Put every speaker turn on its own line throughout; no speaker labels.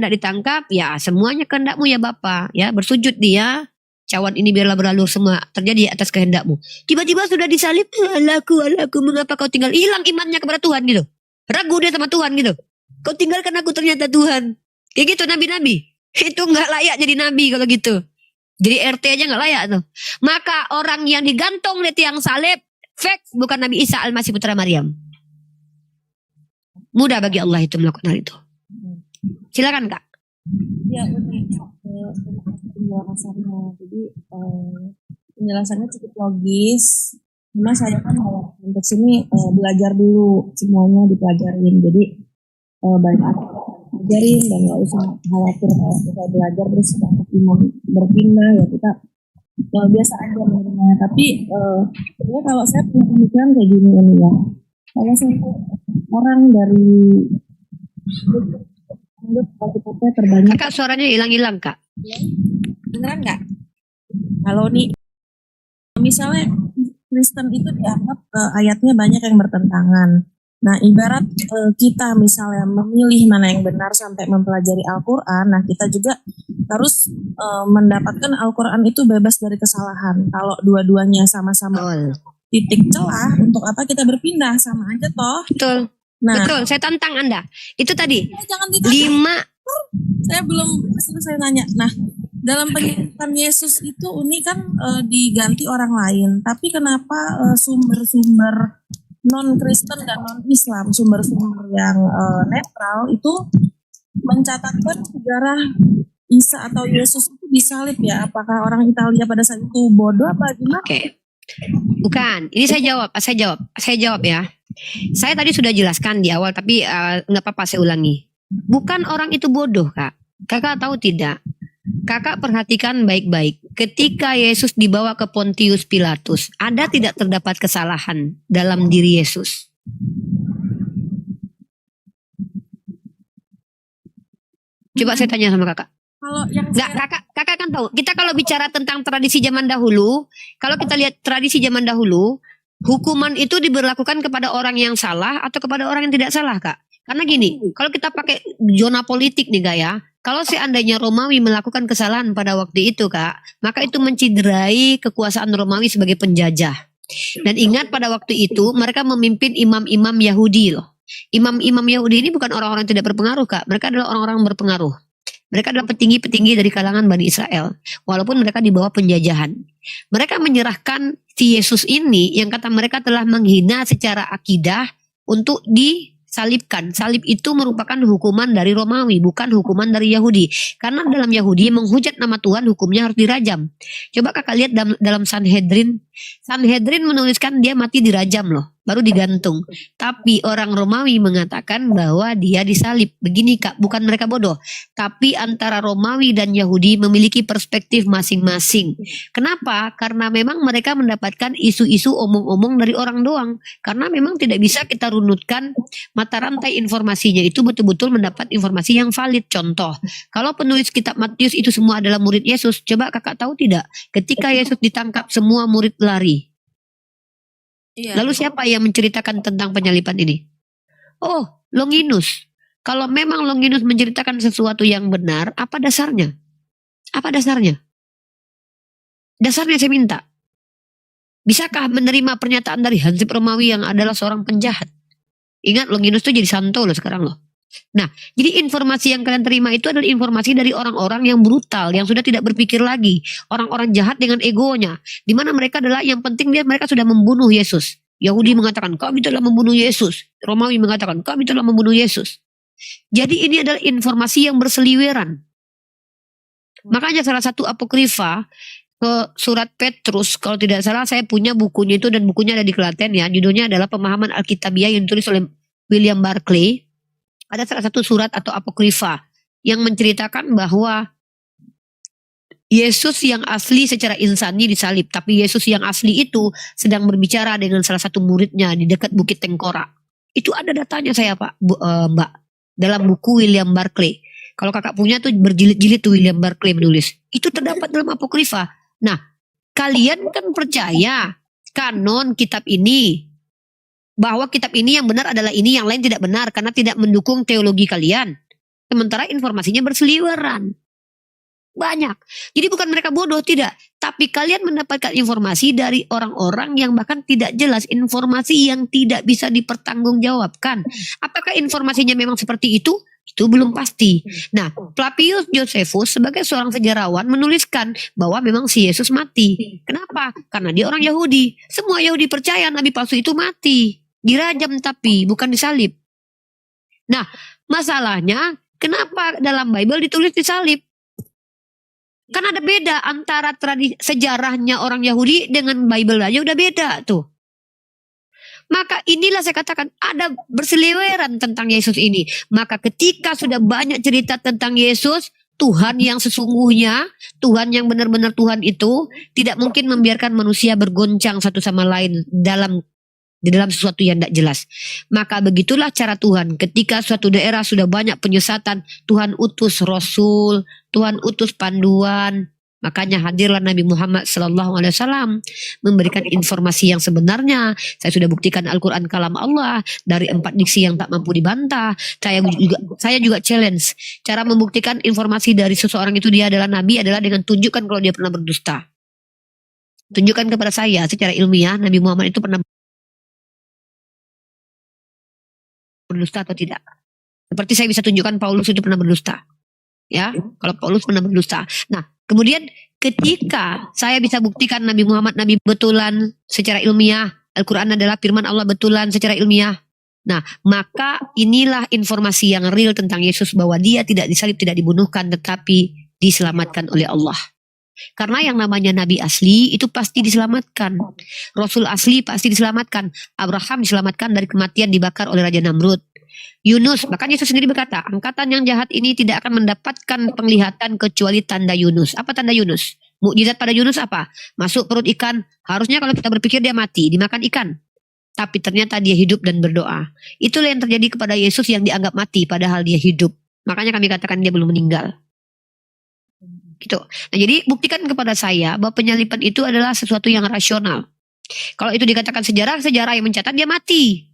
tidak ditangkap, ya semuanya kehendakmu ya Bapa, ya bersujud dia. Cawan ini biarlah berlalu semua terjadi atas kehendakmu. Tiba-tiba sudah disalib, Allahku, mengapa kau tinggal? Hilang imannya kepada Tuhan gitu. Ragu dia sama Tuhan gitu. Kau tinggalkan aku ternyata Tuhan. Kayak gitu nabi-nabi. Itu nggak layak jadi nabi kalau gitu. Jadi RT aja nggak layak tuh. Maka orang yang digantung di tiang salib, fake, bukan Nabi Isa Al-Masih putra Maryam. Mudah bagi Allah itu melakukan hal itu. Silakan Kak.
Ya, untuk penjelasannya. Jadi penjelasannya cukup logis. Cuma saya kan mau untuk sini belajar dulu, semuanya dipelajarin. Jadi banyak ajarin dan nggak usah khawatir kalau kita belajar terus imam berpindah ya kita biasa aja menerima. Tapi sebenarnya kalau saya punya pemikiran kayak gini ini ya, kalau saya orang dari kita terbanyak.
Kak suaranya hilang-hilang Kak.
Beneran nggak? Kalau nih misalnya Kristen itu dianggap ayatnya banyak yang bertentangan. Nah ibarat kita misalnya memilih mana yang benar sampai mempelajari Al-Quran, nah kita juga harus mendapatkan Al-Quran itu bebas dari kesalahan. Kalau dua-duanya sama-sama titik celah, untuk apa kita berpindah? Sama aja toh.
Betul.
Nah,
betul, saya tantang Anda. Itu tadi
jangan ditanya.
5.
Saya belum selesai nanya. Nah, dalam penyebutan Yesus itu Uni kan diganti orang lain. Tapi kenapa sumber-sumber non-Kristen dan non-Islam, sumber-sumber yang netral itu mencatatkan sejarah Isa atau Yesus itu disalib ya? Apakah orang Italia pada saat itu bodoh apa gimana?
Oke. Bukan, ini saya jawab ya. Saya tadi sudah jelaskan di awal, tapi nggak apa-apa saya ulangi. Bukan orang itu bodoh, Kak. Kakak tahu tidak? Kakak perhatikan baik-baik. Ketika Yesus dibawa ke Pontius Pilatus, ada tidak terdapat kesalahan dalam diri Yesus? Coba saya tanya sama kakak.
Kalau yang
nggak, kakak kan tahu. Kita kalau bicara tentang tradisi zaman dahulu, kalau kita lihat tradisi zaman dahulu, hukuman itu diberlakukan kepada orang yang salah atau kepada orang yang tidak salah, Kak. Karena gini, kalau kita pakai zona politik nih, Kak ya, kalau seandainya Romawi melakukan kesalahan pada waktu itu, Kak, maka itu menciderai kekuasaan Romawi sebagai penjajah. Dan ingat pada waktu itu mereka memimpin imam-imam Yahudi loh. Imam-imam Yahudi ini bukan orang-orang yang tidak berpengaruh, Kak. Mereka adalah orang-orang berpengaruh. Mereka adalah petinggi-petinggi dari kalangan Bani Israel. Walaupun mereka di bawah penjajahan. Mereka menyerahkan si Yesus ini yang kata mereka telah menghina secara akidah untuk disalibkan. Salib itu merupakan hukuman dari Romawi, bukan hukuman dari Yahudi. Karena dalam Yahudi menghujat nama Tuhan hukumnya harus dirajam. Coba kakak lihat dalam Sanhedrin. Sanhedrin menuliskan dia mati dirajam loh. Baru digantung. Tapi orang Romawi mengatakan bahwa dia disalib. Begini Kak, bukan mereka bodoh. Tapi antara Romawi dan Yahudi memiliki perspektif masing-masing. Kenapa? Karena memang mereka mendapatkan isu-isu omong-omong dari orang doang. Karena memang tidak bisa kita runutkan mata rantai informasinya itu betul-betul mendapat informasi yang valid. Contoh, kalau penulis kitab Matius itu semua adalah murid Yesus, coba kakak tahu tidak? Ketika Yesus ditangkap semua murid lari. Iya. Lalu siapa yang menceritakan tentang penyaliban ini? Oh, Longinus. Kalau memang Longinus menceritakan sesuatu yang benar, apa dasarnya? Apa dasarnya? Dasarnya saya minta. Bisakah menerima pernyataan dari Hansip Romawi yang adalah seorang penjahat? Ingat Longinus itu jadi santo loh sekarang loh. Nah, jadi informasi yang kalian terima itu adalah informasi dari orang-orang yang brutal, yang sudah tidak berpikir lagi. Orang-orang jahat dengan egonya. Di mana mereka adalah yang penting mereka sudah membunuh Yesus. Yahudi mengatakan, kami telah membunuh Yesus. Romawi mengatakan, kami telah membunuh Yesus. Jadi ini adalah informasi yang berseliweran. Makanya salah satu apokrifa ke surat Petrus, kalau tidak salah saya punya bukunya itu dan bukunya ada di Klaten ya. Judulnya adalah Pemahaman Alkitabiah yang ditulis oleh William Barclay. Ada salah satu surat atau apokrifa yang menceritakan bahwa Yesus yang asli secara insani disalib. Tapi Yesus yang asli itu sedang berbicara dengan salah satu muridnya di dekat Bukit Tengkorak. Itu ada datanya saya Pak, Mbak. Dalam buku William Barclay. Kalau kakak punya tuh berjilid-jilid tuh William Barclay menulis. Itu terdapat dalam apokrifa. Nah, kalian kan percaya kanon kitab ini. Bahwa kitab ini yang benar adalah ini, yang lain tidak benar karena tidak mendukung teologi kalian. Sementara informasinya berseliweran. Banyak. Jadi bukan mereka bodoh, tidak. Tapi kalian mendapatkan informasi dari orang-orang yang bahkan tidak jelas. Informasi yang tidak bisa dipertanggungjawabkan. Apakah informasinya memang seperti itu? Itu belum pasti. Nah, Flavius Josephus sebagai seorang sejarawan menuliskan bahwa memang si Yesus mati. Kenapa? Karena dia orang Yahudi. Semua Yahudi percaya nabi palsu itu mati. Dirajam tapi bukan disalib. Nah, masalahnya kenapa dalam Bible ditulis disalib? Kan ada beda antara sejarahnya orang Yahudi dengan Bible aja udah beda tuh. Maka inilah saya katakan ada berseliweran tentang Yesus ini. Maka ketika sudah banyak cerita tentang Yesus, Tuhan yang sesungguhnya, Tuhan yang benar-benar Tuhan itu tidak mungkin membiarkan manusia bergoncang satu sama lain di dalam sesuatu yang tidak jelas. Maka begitulah cara Tuhan. Ketika suatu daerah sudah banyak penyesatan, Tuhan utus Rasul, Tuhan utus panduan. Makanya hadirlah Nabi Muhammad SAW memberikan informasi yang sebenarnya. Saya sudah buktikan Al-Quran kalam Allah dari 4 diksi yang tak mampu dibantah. Saya juga challenge. Cara membuktikan informasi dari seseorang itu dia adalah Nabi adalah dengan tunjukkan kalau dia pernah berdusta. Tunjukkan kepada saya secara ilmiah Nabi Muhammad itu pernah berdusta atau tidak. Seperti saya bisa tunjukkan Paulus itu pernah berdusta. Ya, kalau Paulus pernah berdusta. Nah, kemudian ketika saya bisa buktikan Nabi Muhammad Nabi betulan secara ilmiah, Al-Quran adalah firman Allah betulan secara ilmiah. Nah, maka inilah informasi yang real tentang Yesus bahwa dia tidak disalib, tidak dibunuhkan, tetapi diselamatkan oleh Allah. Karena yang namanya Nabi asli itu pasti diselamatkan. Rasul asli pasti diselamatkan. Abraham diselamatkan dari kematian dibakar oleh Raja Namrud. Yunus, bahkan Yesus sendiri berkata, angkatan yang jahat ini tidak akan mendapatkan penglihatan kecuali tanda Yunus. Apa tanda Yunus? Mukjizat pada Yunus apa? Masuk perut ikan, harusnya kalau kita berpikir dia mati, dimakan ikan. Tapi ternyata dia hidup dan berdoa. Itulah yang terjadi kepada Yesus yang dianggap mati padahal dia hidup. Makanya kami katakan dia belum meninggal. Gitu. Nah, jadi buktikan kepada saya bahwa penyaliban itu adalah sesuatu yang rasional. Kalau itu dikatakan sejarah, sejarah yang mencatat dia mati.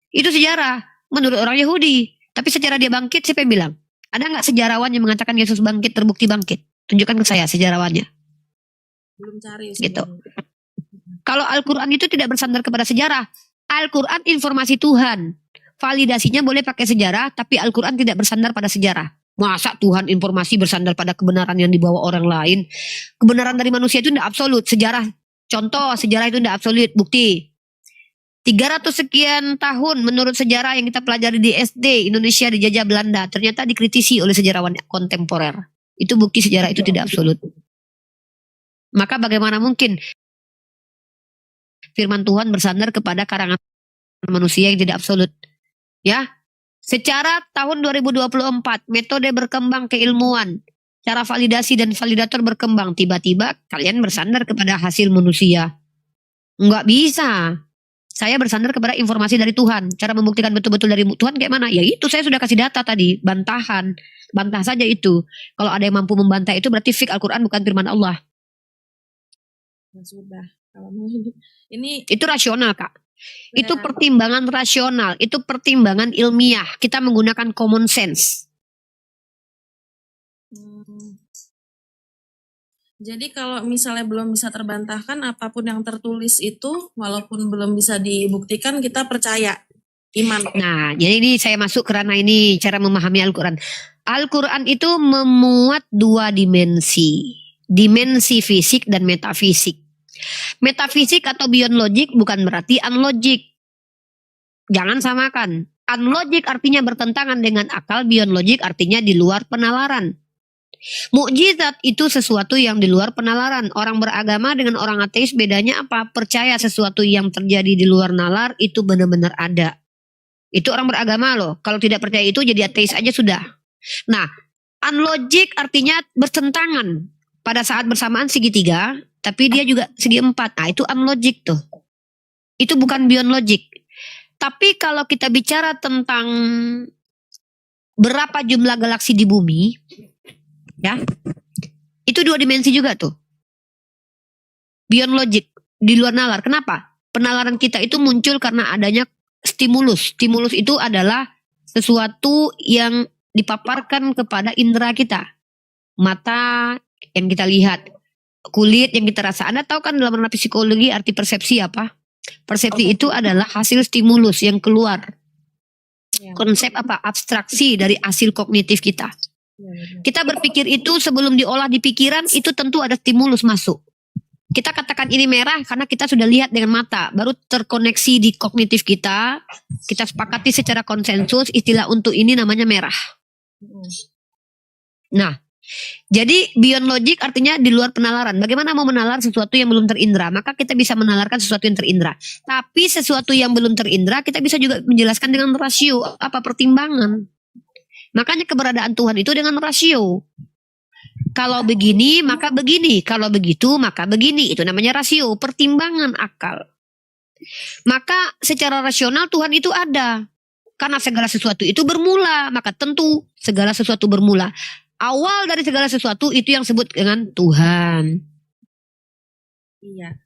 Itu sejarah. Menurut orang Yahudi. Tapi secara dia bangkit, siapa yang bilang? Ada nggak sejarawan yang mengatakan Yesus bangkit, terbukti bangkit? Tunjukkan ke saya sejarawannya.
Belum cari.
Gitu. Kalau Al-Quran itu tidak bersandar kepada sejarah. Al-Quran informasi Tuhan. Validasinya boleh pakai sejarah, tapi Al-Quran tidak bersandar pada sejarah. Masa Tuhan informasi bersandar pada kebenaran yang dibawa orang lain? Kebenaran dari manusia itu tidak absolut. Sejarah, contoh sejarah itu tidak absolut. Bukti. 300 sekian tahun menurut sejarah yang kita pelajari di SD, Indonesia dijajah Belanda, ternyata dikritisi oleh sejarawan kontemporer. Itu bukti sejarah itu tidak absolut. Maka bagaimana mungkin firman Tuhan bersandar kepada karangan manusia yang tidak absolut? Ya, secara tahun 2024 metode berkembang keilmuan, cara validasi dan validator berkembang, tiba-tiba kalian bersandar kepada hasil manusia. Enggak bisa. Saya bersandar kepada informasi dari Tuhan. Cara membuktikan betul-betul dari Tuhan kayak mana? Ya itu saya sudah kasih data tadi. Bantahan. Bantah saja itu. Kalau ada yang mampu membantah itu berarti fik Al-Quran bukan firman Allah.
Ya sudah. Kalau ini
itu rasional, Kak.
Ya.
Itu pertimbangan rasional. Itu pertimbangan ilmiah. Kita menggunakan common sense.
Jadi kalau misalnya belum bisa terbantahkan apapun yang tertulis itu walaupun belum bisa dibuktikan kita percaya iman.
Nah, jadi ini saya masuk ke ranah ini cara memahami Al-Quran. Al-Quran itu memuat 2 dimensi. Dimensi fisik dan metafisik. Metafisik atau beyond logic bukan berarti unlogic. Jangan samakan. Unlogic artinya bertentangan dengan akal, beyond logic artinya di luar penalaran. Mukjizat itu sesuatu yang di luar penalaran. Orang beragama dengan orang ateis bedanya apa? Percaya sesuatu yang terjadi di luar nalar itu benar-benar ada. Itu orang beragama loh. Kalau tidak percaya itu jadi ateis aja sudah. Nah, unlogic artinya bertentangan. Pada saat bersamaan segi 3, tapi dia juga segi 4. Nah, itu unlogic tuh. Itu bukan beyond logic. Tapi kalau kita bicara tentang berapa jumlah galaksi di bumi, ya, itu 2 dimensi juga tuh. Beyond logic, di luar nalar. Kenapa? Penalaran kita itu muncul karena adanya stimulus. Stimulus itu adalah sesuatu yang dipaparkan kepada indera kita. Mata yang kita lihat, kulit yang kita rasa. Anda tahu kan dalam ranah psikologi arti persepsi apa? Persepsi itu adalah hasil stimulus yang keluar.
Ya.
Konsep apa? Abstraksi dari hasil kognitif kita.
Ya, benar.
Kita berpikir itu sebelum diolah di pikiran, itu tentu ada stimulus masuk. Kita katakan ini merah karena kita sudah lihat dengan mata, baru terkoneksi di kognitif kita. Kita sepakati secara konsensus istilah untuk ini namanya merah. Nah, jadi beyond logic artinya di luar penalaran. Bagaimana mau menalar sesuatu yang belum terindra? Maka kita bisa menalarkan sesuatu yang terindra. Tapi sesuatu yang belum terindra kita bisa juga menjelaskan dengan rasio, apa pertimbangan. Makanya keberadaan Tuhan itu dengan rasio. Kalau begini maka begini, kalau begitu maka begini. Itu namanya rasio, pertimbangan akal. Maka secara rasional Tuhan itu ada. Karena segala sesuatu itu bermula, maka tentu segala sesuatu bermula. Awal dari segala sesuatu itu yang disebut dengan Tuhan.
Iya.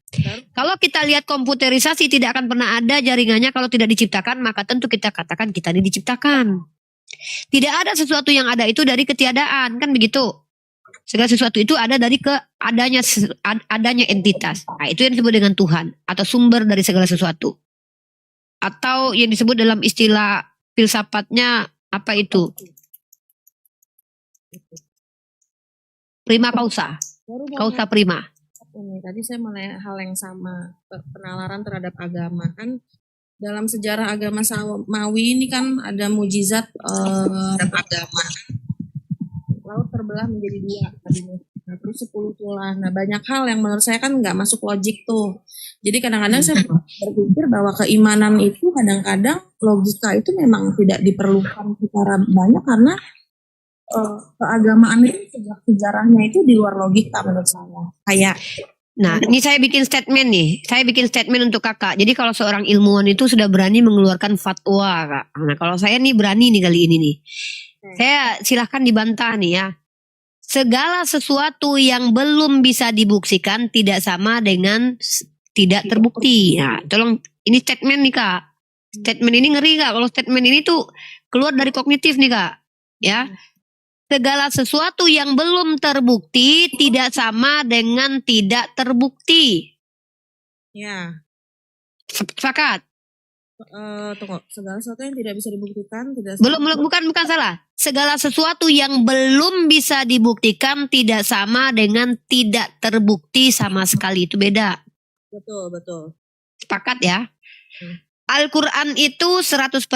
Kalau kita lihat komputerisasi tidak akan pernah ada jaringannya kalau tidak diciptakan, maka tentu kita katakan kita ini diciptakan. Tidak ada sesuatu yang ada itu dari ketiadaan, kan begitu? Segala sesuatu itu ada dari adanya entitas. Nah, itu yang disebut dengan Tuhan atau sumber dari segala sesuatu. Atau yang disebut dalam istilah filsafatnya apa itu? Prima causa,
Baru mau
causa prima.
ini tadi saya mulai hal yang sama, penalaran terhadap agama kan. Dalam sejarah agama Samawi ini kan ada mujizat agama. Laut terbelah menjadi dua tadinya. Nah, terus 10 tulah. Nah, banyak hal yang menurut saya kan nggak masuk logik tuh. Jadi kadang-kadang saya berpikir bahwa keimanan itu kadang-kadang logika itu memang tidak diperlukan secara banyak karena keagamaan itu sejarahnya itu di luar logika menurut saya. Kayak
Nah, ini saya bikin statement nih. Saya bikin statement untuk kakak. Jadi kalau seorang ilmuwan itu sudah berani mengeluarkan fatwa, kak. Nah, kalau saya nih berani nih kali ini nih. Saya silahkan dibantah nih ya. Segala sesuatu yang belum bisa dibuktikan tidak sama dengan tidak terbukti. Nah, tolong ini statement nih kak. Statement ini ngeri kak. Kalau statement ini tuh keluar dari kognitif nih kak. Ya. Segala sesuatu yang belum terbukti tidak sama dengan tidak terbukti.
ya,
Sepakat?
tunggu, segala sesuatu yang tidak bisa dibuktikan tidak
Bukan salah. Segala sesuatu yang belum bisa dibuktikan tidak sama dengan tidak terbukti sama sekali. Itu beda.
betul.
Sepakat ya? Al-Quran itu 100%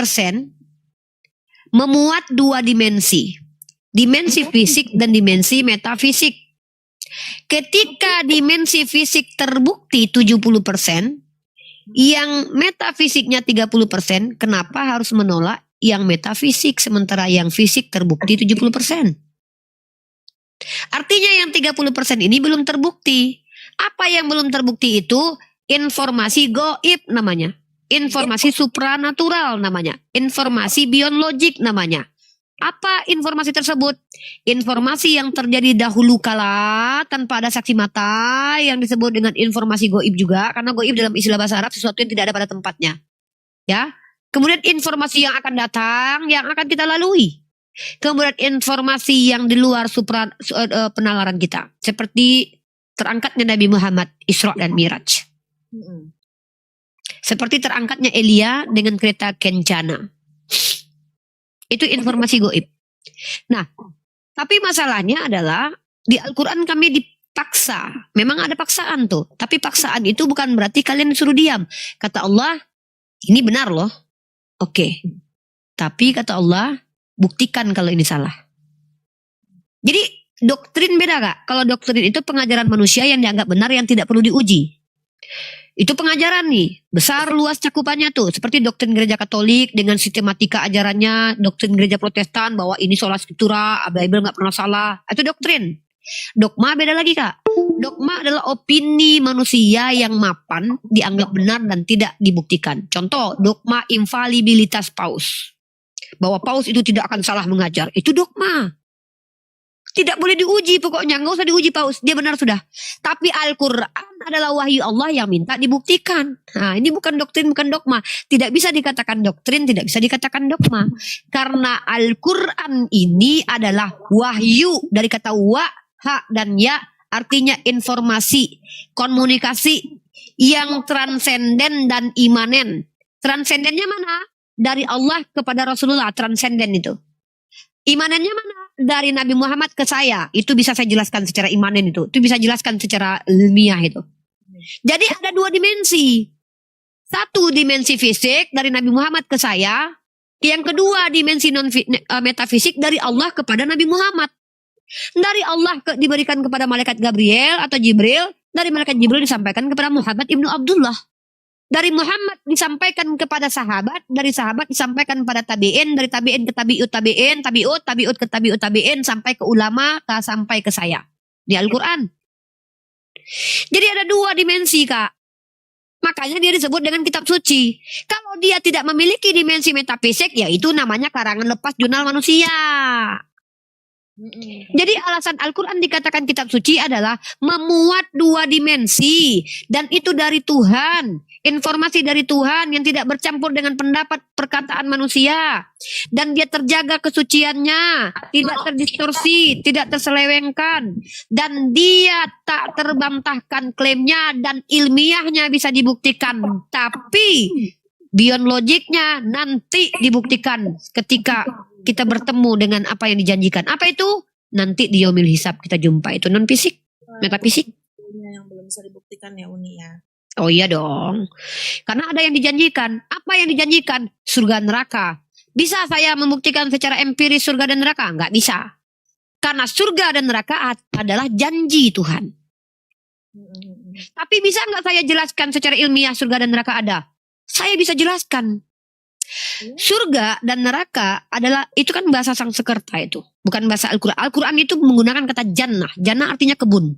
memuat dua dimensi. Dimensi fisik dan dimensi metafisik. Ketika dimensi fisik terbukti 70%, yang metafisiknya 30%, kenapa harus menolak yang metafisik sementara yang fisik terbukti 70%? Artinya yang 30% ini belum terbukti. Apa yang belum terbukti itu? Informasi gaib namanya. Informasi supranatural namanya. Informasi beyond logic namanya. Apa informasi tersebut? Informasi yang terjadi dahulu kala tanpa ada saksi mata yang disebut dengan informasi gaib juga, karena gaib dalam istilah bahasa Arab sesuatu yang tidak ada pada tempatnya. Ya. Kemudian informasi yang akan datang yang akan kita lalui. Kemudian informasi yang di luar penalaran kita, seperti terangkatnya Nabi Muhammad Isra dan Miraj. Seperti terangkatnya Elia dengan kereta Kencana. Itu informasi gaib. Nah, tapi masalahnya adalah di Al-Quran kami dipaksa. Memang ada paksaan tuh. Tapi paksaan itu bukan berarti kalian disuruh diam. Kata Allah, ini benar loh. Oke. Tapi kata Allah, buktikan kalau ini salah. Jadi doktrin beda kak. Kalau doktrin itu pengajaran manusia yang dianggap benar yang tidak perlu diuji. Itu pengajaran nih, besar luas cakupannya tuh. Seperti doktrin gereja Katolik dengan sistematika ajarannya, doktrin gereja Protestan bahwa ini sola scriptura, Bible gak pernah salah. Itu doktrin. Dogma beda lagi kak. Dogma adalah opini manusia yang mapan, dianggap benar dan tidak dibuktikan. Contoh, dogma infalibilitas paus. Bahwa paus itu tidak akan salah mengajar. Itu dogma. Tidak boleh diuji pokoknya, nggak usah diuji Paus. Dia benar sudah. Tapi Al-Quran adalah wahyu Allah yang minta dibuktikan. Nah, ini bukan doktrin, bukan dogma. Tidak bisa dikatakan doktrin, tidak bisa dikatakan dogma. Karena Al-Quran ini adalah wahyu dari kata wa, ha, dan ya. Artinya informasi, komunikasi yang transenden dan imanen. Transendennya mana? Dari Allah kepada Rasulullah, transenden itu. Imanennya mana? Dari Nabi Muhammad ke saya. Itu bisa saya jelaskan secara imanen itu. Itu bisa jelaskan secara ilmiah itu. Jadi ada dua dimensi. Satu dimensi fisik dari Nabi Muhammad ke saya. Yang kedua dimensi metafisik dari Allah kepada Nabi Muhammad. Dari Allah diberikan kepada malaikat Gabriel atau Jibril. Dari malaikat Jibril disampaikan kepada Muhammad ibnu Abdullah. Dari Muhammad disampaikan kepada sahabat, dari sahabat disampaikan pada tabi'in, dari tabi'in ke tabi'ut tabi'in, tabi'ut ke tabi'ut tabi'in, sampai ke ulama, sampai ke saya. Di Al-Quran. Jadi ada dua dimensi, Kak. Makanya dia disebut dengan kitab suci. Kalau dia tidak memiliki dimensi metafisik, ya itu namanya karangan lepas jurnal manusia. Jadi alasan Al-Quran dikatakan kitab suci adalah memuat dua dimensi. Dan itu dari Tuhan. Informasi dari Tuhan yang tidak bercampur dengan pendapat perkataan manusia. Dan dia terjaga kesuciannya. Tidak terdistorsi, tidak terselewengkan. Dan dia tak terbantahkan klaimnya dan ilmiahnya bisa dibuktikan. Tapi beyond logiknya nanti dibuktikan ketika kita bertemu dengan apa yang dijanjikan. Apa itu? Nanti di yaumil hisab kita jumpa. Itu non fisik, metafisik.
Yang belum bisa dibuktikan ya Uni ya.
Oh iya dong. Karena ada yang dijanjikan. Apa yang dijanjikan? Surga neraka. Bisa saya membuktikan secara empiris surga dan neraka? Enggak bisa. Karena surga dan neraka adalah janji Tuhan. Tapi bisa enggak saya jelaskan secara ilmiah surga dan neraka ada? Saya bisa jelaskan. Surga dan neraka adalah, itu kan bahasa Sanskerta itu, bukan bahasa Al-Quran. Al-Quran itu menggunakan kata jannah. Jannah artinya kebun.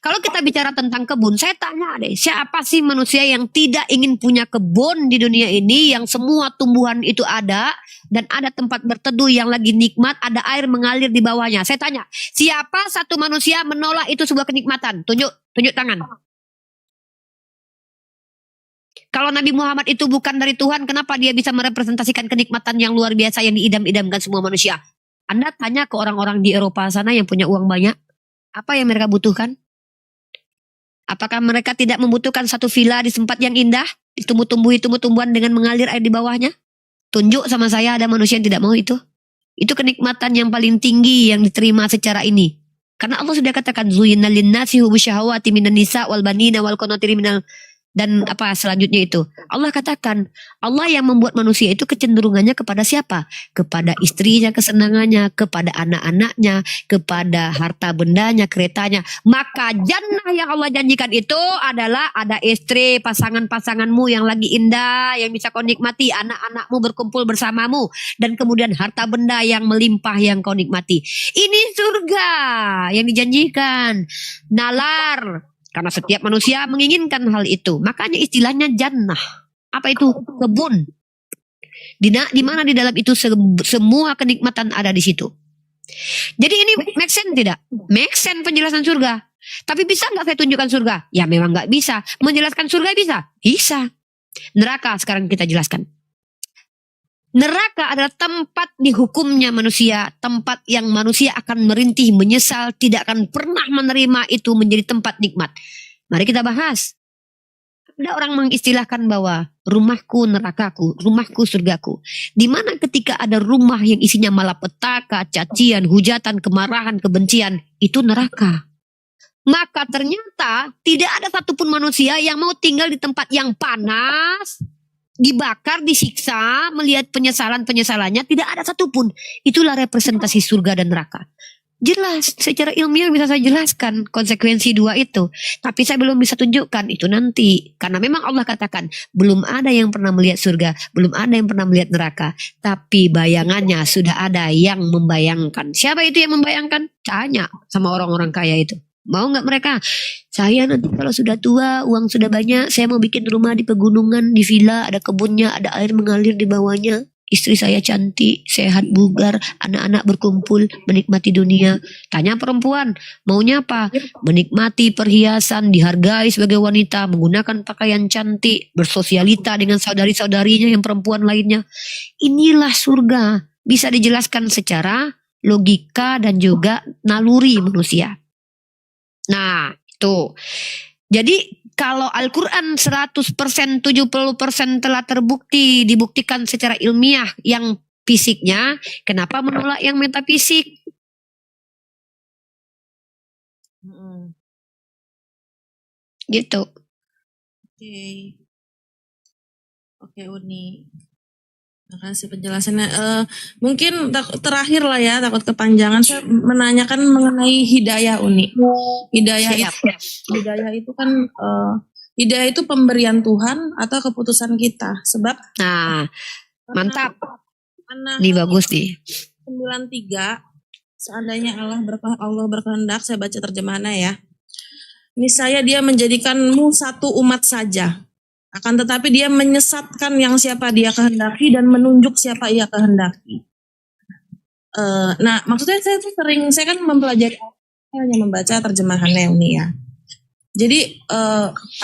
Kalau kita bicara tentang kebun, saya tanya deh, siapa sih manusia yang tidak ingin punya kebun di dunia ini, yang semua tumbuhan itu ada, dan ada tempat berteduh yang lagi nikmat, ada air mengalir di bawahnya. Saya tanya, siapa satu manusia menolak itu sebuah kenikmatan? Tunjuk tangan. Kalau Nabi Muhammad itu bukan dari Tuhan, kenapa dia bisa merepresentasikan kenikmatan yang luar biasa yang diidam-idamkan semua manusia? Anda tanya ke orang-orang di Eropa sana yang punya uang banyak, apa yang mereka butuhkan? Apakah mereka tidak membutuhkan satu villa di tempat yang indah, ditumbuh-tumbuhi tumbuh-tumbuhan dengan mengalir air di bawahnya? Tunjuk sama saya ada manusia yang tidak mau itu. Itu kenikmatan yang paling tinggi yang diterima secara ini. Karena Allah sudah katakan, Zuyyina lin-nasi hubbu syahawati minan nisa wal banina wal qanatiri minal, dan apa selanjutnya itu. Allah katakan, Allah yang membuat manusia itu kecenderungannya kepada siapa? Kepada istrinya, kesenangannya, kepada anak-anaknya, kepada harta bendanya, keretanya. Maka jannah yang Allah janjikan itu adalah ada istri, pasangan-pasanganmu yang lagi indah, yang bisa kau nikmati, anak-anakmu berkumpul bersamamu, dan kemudian harta benda yang melimpah yang kau nikmati. Ini surga yang dijanjikan. Nalar. Karena setiap manusia menginginkan hal itu. Makanya istilahnya jannah. Apa itu? Kebun. Di mana di dalam itu semua kenikmatan ada di situ. Jadi ini make sense tidak? Make sense penjelasan surga. Tapi bisa nggak saya tunjukkan surga? Ya memang nggak bisa. Menjelaskan surga bisa? Bisa. Neraka sekarang kita jelaskan. Neraka adalah tempat dihukumnya manusia, tempat yang manusia akan merintih, menyesal, tidak akan pernah menerima itu menjadi tempat nikmat. Mari kita bahas. Ada orang mengistilahkan bahwa rumahku nerakaku, rumahku surgaku. Di mana ketika ada rumah yang isinya malapetaka, cacian, hujatan, kemarahan, kebencian, itu neraka. Maka ternyata tidak ada satupun manusia yang mau tinggal di tempat yang panas, dibakar, disiksa, melihat penyesalan-penyesalannya, tidak ada satupun. Itulah representasi surga dan neraka. Jelas, secara ilmiah bisa saya jelaskan konsekuensi dua itu. Tapi saya belum bisa tunjukkan itu nanti. Karena memang Allah katakan, belum ada yang pernah melihat surga, belum ada yang pernah melihat neraka. Tapi bayangannya sudah ada yang membayangkan. Siapa itu yang membayangkan? Tanya sama orang-orang kaya itu. Mau nggak mereka? Saya nanti kalau sudah tua, uang sudah banyak, saya mau bikin rumah di pegunungan, di villa, ada kebunnya, ada air mengalir di bawahnya. Istri saya cantik, sehat, bugar, anak-anak berkumpul, menikmati dunia. Tanya perempuan, maunya apa? Menikmati perhiasan, dihargai sebagai wanita, menggunakan pakaian cantik, bersosialita dengan saudari-saudarinya yang perempuan lainnya. Inilah surga. Bisa dijelaskan secara logika dan juga naluri manusia. Nah, itu. Jadi kalau Al-Quran 100%, 70% telah terbukti, dibuktikan secara ilmiah yang fisiknya, kenapa menolak yang metafisik? Gitu.
Oke. Oke, Uni. Makasih penjelasannya. Mungkin terakhir lah ya, takut kepanjangan. Saya menanyakan mengenai hidayah, Uni. Hidayah itu kan hidayah itu pemberian Tuhan atau keputusan kita. Sebab
Nah, mantap.
An-Nahl
Ini bagus nih.
93, seandainya Allah berkehendak, saya baca terjemahannya ya. Niscaya dia menjadikanmu satu umat saja. Akan tetapi dia menyesatkan yang siapa dia kehendaki dan menunjuk siapa ia kehendaki. Nah, maksudnya saya kan mempelajari, saya hanya membaca terjemahannya Uni ya. Jadi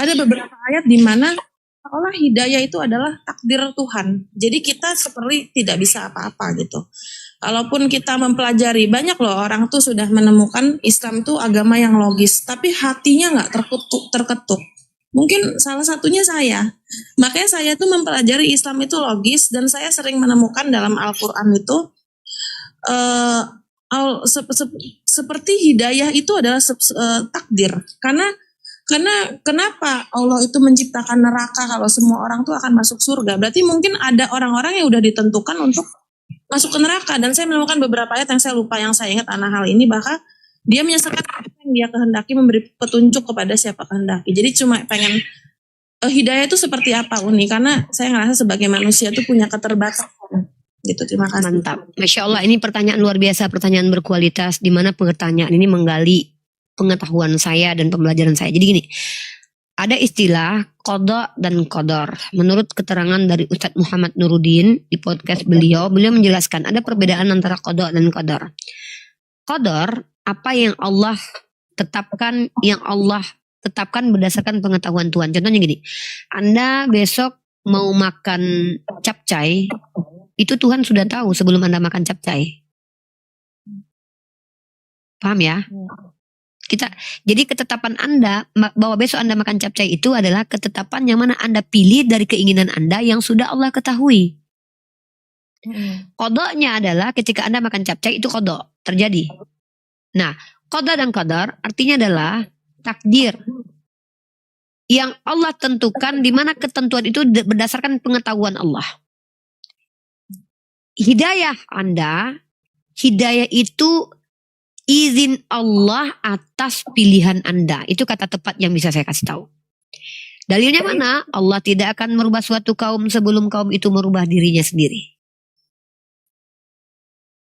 ada beberapa ayat di mana seolah hidayah itu adalah takdir Tuhan. Jadi kita seperti tidak bisa apa-apa gitu. Kalaupun kita mempelajari, banyak loh orang tuh sudah menemukan Islam itu agama yang logis, tapi hatinya nggak terketuk. Mungkin salah satunya saya. Makanya saya tuh mempelajari Islam itu logis, dan saya sering menemukan dalam Al-Quran itu seperti hidayah itu adalah takdir. Karena kenapa Allah itu menciptakan neraka kalau semua orang tuh akan masuk surga? Berarti mungkin ada orang-orang yang udah ditentukan untuk masuk ke neraka. Dan saya menemukan beberapa ayat yang saya lupa, yang saya ingat An-Nahl ini, bahkan dia menyelesaikan apa yang dia kehendaki, memberi petunjuk kepada siapa kehendaki. Jadi cuma pengen hidayah itu seperti apa, Uni? Karena saya ngerasa sebagai manusia itu punya keterbatasan. Gitu, terima kasih.
Mantap. Masya Allah, ini pertanyaan luar biasa, pertanyaan berkualitas, di mana pertanyaan ini menggali pengetahuan saya dan pembelajaran saya. Jadi gini, ada istilah qada dan qadar. Menurut keterangan dari Ustadz Muhammad Nuruddin di podcast beliau menjelaskan ada perbedaan antara qada dan qadar. Qadar, apa yang Allah tetapkan berdasarkan pengetahuan Tuhan. Contohnya gini, Anda besok mau makan capcay, itu Tuhan sudah tahu sebelum Anda makan capcay. Paham ya? Jadi ketetapan Anda bahwa besok Anda makan capcay itu adalah ketetapan yang mana Anda pilih dari keinginan Anda yang sudah Allah ketahui. Kodoknya adalah ketika Anda makan capcay itu kodok terjadi. Nah, qada dan qadar artinya adalah takdir yang Allah tentukan, di mana ketentuan itu berdasarkan pengetahuan Allah. Hidayah itu izin Allah atas pilihan Anda. Itu kata tepat yang bisa saya kasih tahu. Dalilnya mana? Allah tidak akan merubah suatu kaum sebelum kaum itu merubah dirinya sendiri.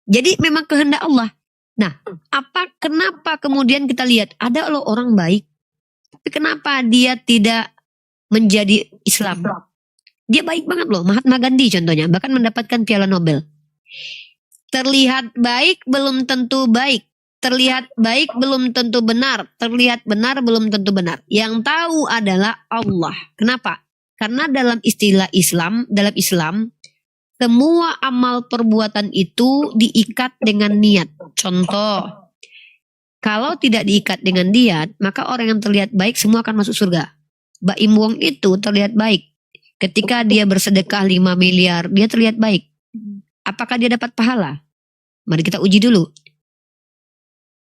Jadi memang kehendak Allah. Nah, kenapa kemudian kita lihat ada loh orang baik, tapi kenapa dia tidak menjadi Islam? Dia baik banget loh, Mahatma Gandhi contohnya, bahkan mendapatkan Piala Nobel. Terlihat baik belum tentu baik, terlihat baik belum tentu benar, terlihat benar belum tentu benar. Yang tahu adalah Allah. Kenapa? Karena dalam istilah Islam, semua amal perbuatan itu diikat dengan niat. Contoh, kalau tidak diikat dengan niat, maka orang yang terlihat baik semua akan masuk surga. Mbak Im Wong itu terlihat baik. Ketika dia bersedekah 5 miliar, dia terlihat baik. Apakah dia dapat pahala? Mari kita uji dulu.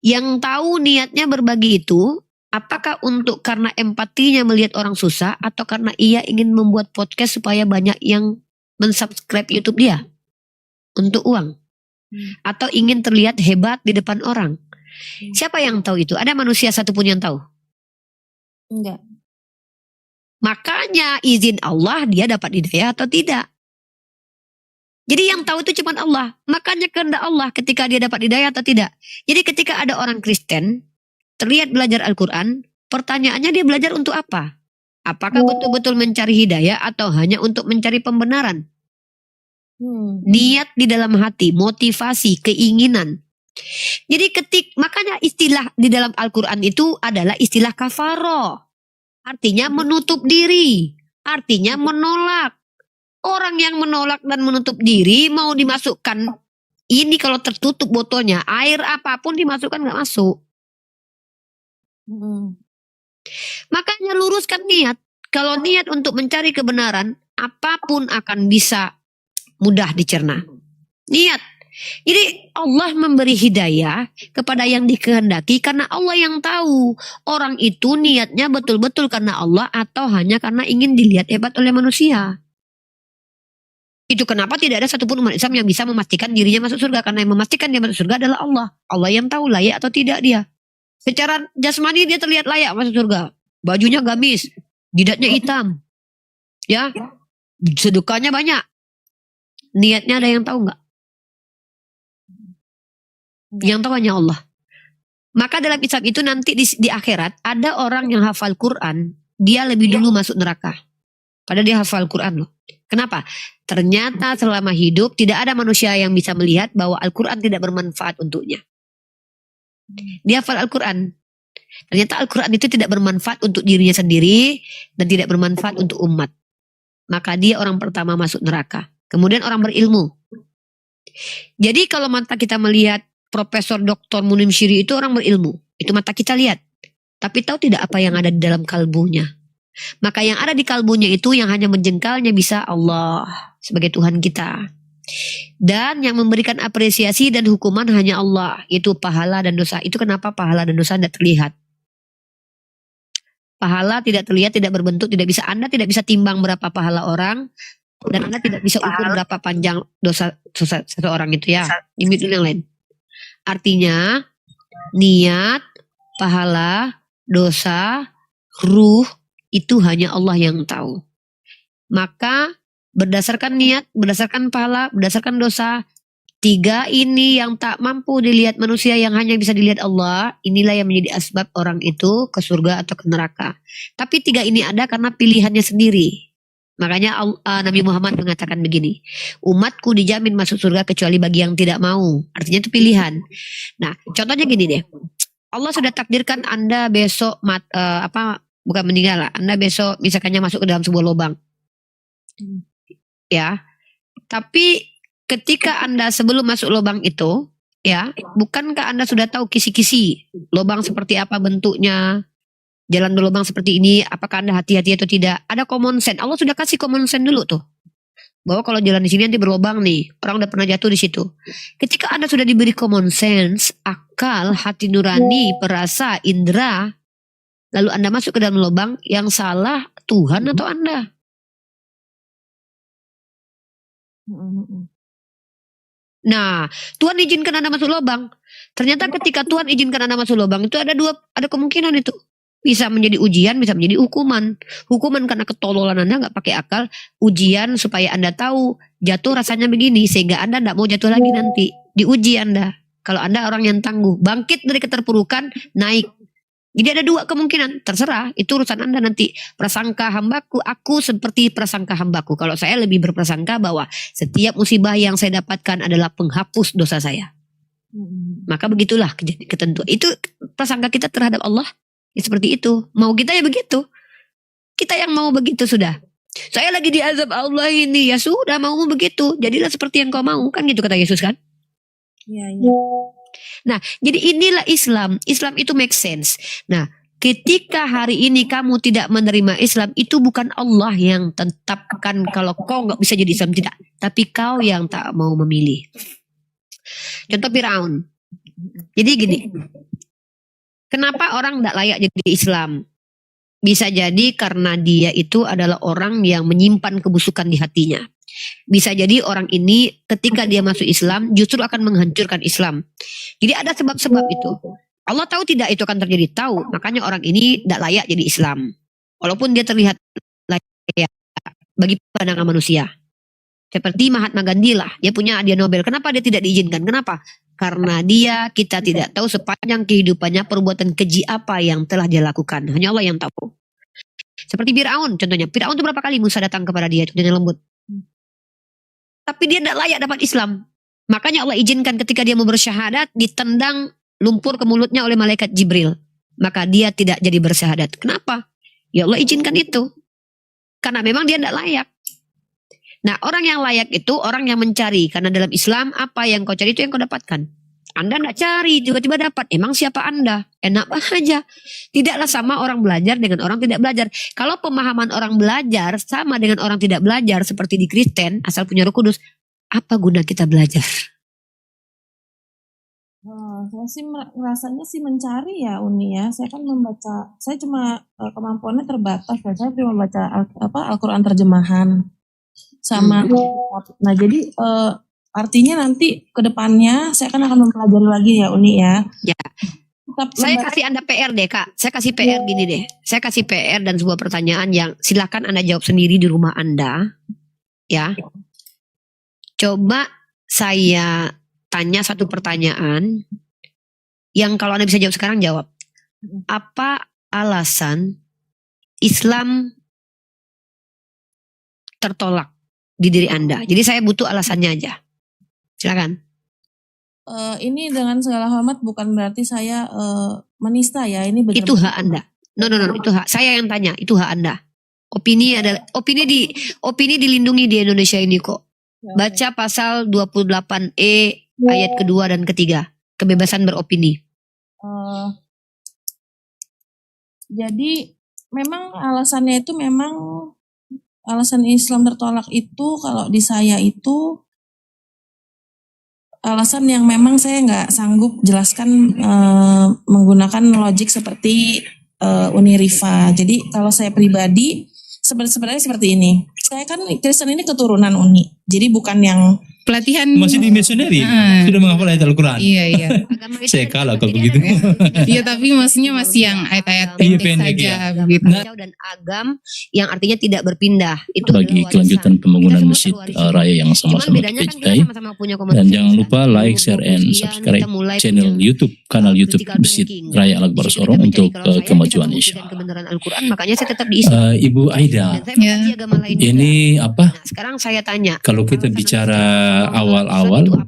Yang tahu niatnya berbagi itu, apakah untuk karena empatinya melihat orang susah, atau karena ia ingin membuat podcast supaya banyak yang mensubscribe YouTube dia untuk uang, atau ingin terlihat hebat di depan orang? Siapa yang tahu itu? Ada manusia satupun yang tahu?
Enggak.
Makanya izin Allah dia dapat hidayah atau tidak. Jadi yang tahu itu cuma Allah. Makanya kehendak Allah ketika dia dapat hidayah atau tidak. Jadi ketika ada orang Kristen terlihat belajar Al-Quran, pertanyaannya dia belajar untuk apa? Apakah betul-betul mencari hidayah atau hanya untuk mencari pembenaran? Niat di dalam hati, motivasi, keinginan. Jadi makanya istilah di dalam Al-Quran itu adalah istilah kafaroh. Artinya menutup diri. Artinya menolak. Orang yang menolak dan menutup diri mau dimasukkan. Ini kalau tertutup botolnya, air apapun dimasukkan nggak masuk. Makanya luruskan niat. Kalau niat untuk mencari kebenaran, apapun akan bisa mudah dicerna. Niat. Jadi Allah memberi hidayah kepada yang dikehendaki karena Allah yang tahu orang itu niatnya betul-betul karena Allah atau hanya karena ingin dilihat hebat oleh manusia. Itu kenapa tidak ada satupun umat Islam yang bisa memastikan dirinya masuk surga, karena yang memastikan dia masuk surga adalah Allah. Allah yang tahu layak atau tidak dia. Secara jasmani dia terlihat layak masuk surga. Bajunya gamis, jidatnya hitam. Ya, sedekahnya banyak. Niatnya ada yang tahu nggak? Yang tahu hanya Allah. Maka dalam Islam itu nanti di akhirat ada orang yang hafal Quran, dia lebih dulu masuk neraka. Padahal dia hafal Quran loh. Kenapa? Ternyata selama hidup tidak ada manusia yang bisa melihat bahwa Al-Quran tidak bermanfaat untuknya. Dia hafal Al-Quran. Ternyata Al-Quran itu tidak bermanfaat untuk dirinya sendiri dan tidak bermanfaat untuk umat. Maka dia orang pertama masuk neraka. Kemudian orang berilmu. Jadi kalau mata kita melihat Profesor Dr. Munim Syiri itu orang berilmu. Itu mata kita lihat. Tapi tahu tidak apa yang ada di dalam kalbunya. Maka yang ada di kalbunya itu yang hanya menjengkalnya bisa Allah sebagai Tuhan kita. Dan yang memberikan apresiasi dan hukuman hanya Allah. Itu pahala dan dosa. Itu kenapa pahala dan dosa tidak terlihat. Pahala tidak terlihat, tidak berbentuk, tidak bisa. Anda tidak bisa timbang berapa pahala orang. Dan Anda tidak bisa ukur berapa panjang dosa seseorang itu ya. Ini yang lain. Artinya niat, pahala, dosa, ruh itu hanya Allah yang tahu. Maka berdasarkan niat, berdasarkan pahala, berdasarkan dosa, tiga ini yang tak mampu dilihat manusia, yang hanya bisa dilihat Allah, inilah yang menjadi asbab orang itu ke surga atau ke neraka. Tapi tiga ini ada karena pilihannya sendiri. Makanya Nabi Muhammad mengatakan begini, umatku dijamin masuk surga kecuali bagi yang tidak mau. Artinya itu pilihan. Nah, contohnya gini deh. Allah sudah takdirkan Anda besok bukan meninggal lah. Anda besok misalkannya masuk ke dalam sebuah lubang. Ya. Tapi ketika Anda sebelum masuk lubang itu, ya, bukankah Anda sudah tahu kisi-kisi lubang seperti apa bentuknya? Jalan berlubang seperti ini, apakah Anda hati-hati atau tidak? Ada common sense. Allah sudah kasih common sense dulu tuh. Bahwa kalau jalan di sini nanti berlubang nih. Orang udah pernah jatuh di situ. Ketika Anda sudah diberi common sense, akal, hati nurani, perasa, indera, lalu Anda masuk ke dalam lubang, yang salah Tuhan atau Anda? Nah, Tuhan izinkan Anda masuk lubang. Ternyata ketika Tuhan izinkan Anda masuk lubang itu ada kemungkinan itu. Bisa menjadi ujian, bisa menjadi hukuman. Hukuman karena ketololan Anda nggak pakai akal. Ujian supaya Anda tahu jatuh rasanya begini. Sehingga Anda nggak mau jatuh lagi nanti. Diuji Anda. Kalau Anda orang yang tangguh. Bangkit dari keterpurukan, naik. Jadi ada dua kemungkinan. Terserah, itu urusan Anda nanti. Prasangka hambaku, aku seperti prasangka hambaku. Kalau saya lebih berprasangka bahwa setiap musibah yang saya dapatkan adalah penghapus dosa saya. Maka begitulah ketentuan. Itu prasangka kita terhadap Allah. Ya seperti itu. Mau kita ya begitu. Kita yang mau begitu sudah. Saya lagi diazab Allah ini. Ya sudah, mau begitu. Jadilah seperti yang kau mau. Kan gitu kata Yesus kan.
Iya.
Nah, jadi inilah Islam. Islam itu make sense. Nah, ketika hari ini kamu tidak menerima Islam, itu bukan Allah yang tetapkan kalau kau nggak bisa jadi Islam, tidak. Tapi kau yang tak mau memilih. Contoh Firaun. Jadi gini. Kenapa orang tidak layak jadi Islam? Bisa jadi karena dia itu adalah orang yang menyimpan kebusukan di hatinya. Bisa jadi orang ini ketika dia masuk Islam justru akan menghancurkan Islam. Jadi ada sebab-sebab itu. Allah tahu tidak itu akan terjadi, tahu. Makanya orang ini tidak layak jadi Islam. Walaupun dia terlihat layak bagi pandangan manusia. Seperti Mahatma Gandhi lah, dia punya hadiah Nobel. Kenapa dia tidak diizinkan? Kenapa? Karena kita tidak tahu sepanjang kehidupannya perbuatan keji apa yang telah dia lakukan. Hanya Allah yang tahu. Seperti Firaun contohnya. Firaun itu berapa kali Musa datang kepada dia dengan lembut? tapi dia tidak layak dapat Islam. Makanya Allah izinkan ketika dia mau bersyahadat, ditendang lumpur ke mulutnya oleh malaikat Jibril. Maka dia tidak jadi bersyahadat. Kenapa? Ya Allah izinkan itu. Karena memang dia tidak layak. Nah, orang yang layak itu orang yang mencari. Karena dalam Islam, apa yang kau cari itu yang kau dapatkan. Anda tidak cari, tiba-tiba dapat. Emang siapa Anda? Enak aja. Tidaklah sama orang belajar dengan orang tidak belajar. Kalau pemahaman orang belajar sama dengan orang tidak belajar, seperti di Kristen, asal punya Roh Kudus, apa guna kita belajar?
Saya sih rasanya sih mencari ya Uni ya. Saya kan membaca, saya cuma kemampuannya terbatas ya. Saya cuma membaca Al-Quran terjemahan sama. Nah jadi artinya nanti ke depannya saya akan mempelajari lagi ya Uni ya.
Ya. Saya kasih Anda PR deh Kak. Saya kasih PR gini deh. Saya kasih PR dan sebuah pertanyaan yang silakan Anda jawab sendiri di rumah Anda. Ya. Coba saya tanya satu pertanyaan yang kalau Anda bisa jawab sekarang jawab. Apa alasan Islam tertolak di diri Anda? Jadi saya butuh alasannya aja. Silakan.
Ini dengan segala hormat bukan berarti saya menista ya. Ini benar.
Itu hak Anda. No, itu hak. Saya yang tanya, itu hak Anda. Opini adalah opini dilindungi di Indonesia ini kok. Baca pasal 28E ayat kedua dan ketiga. Kebebasan beropini.
Jadi memang alasannya itu memang alasan Islam tertolak itu kalau di saya itu alasan yang memang saya nggak sanggup jelaskan menggunakan logik seperti Uni Rifa. Jadi kalau saya pribadi sebenarnya seperti ini. Saya kan Kristen ini keturunan Uni. Jadi bukan yang
pelatihan
masih di misioneri sudah menghafal ayat Al-Quran.
Iya.
Saya kalah kalau begitu.
Iya tapi maksudnya masih yang ayat-ayat pendek saja begitu.
Dan agam yang artinya tidak berpindah. Itu
Bagi kelanjutan pembangunan masjid raya yang sama-sama kita cintai. Dan jangan lupa like, share, and subscribe channel YouTube, kanal YouTube Masjid Raya Al-Akbar Sorong untuk kemajuan insya Allah.
Makanya saya tetap di Islam.
Ibu Aida, ini apa?
Sekarang saya tanya.
Kalau kita bicara awal-awal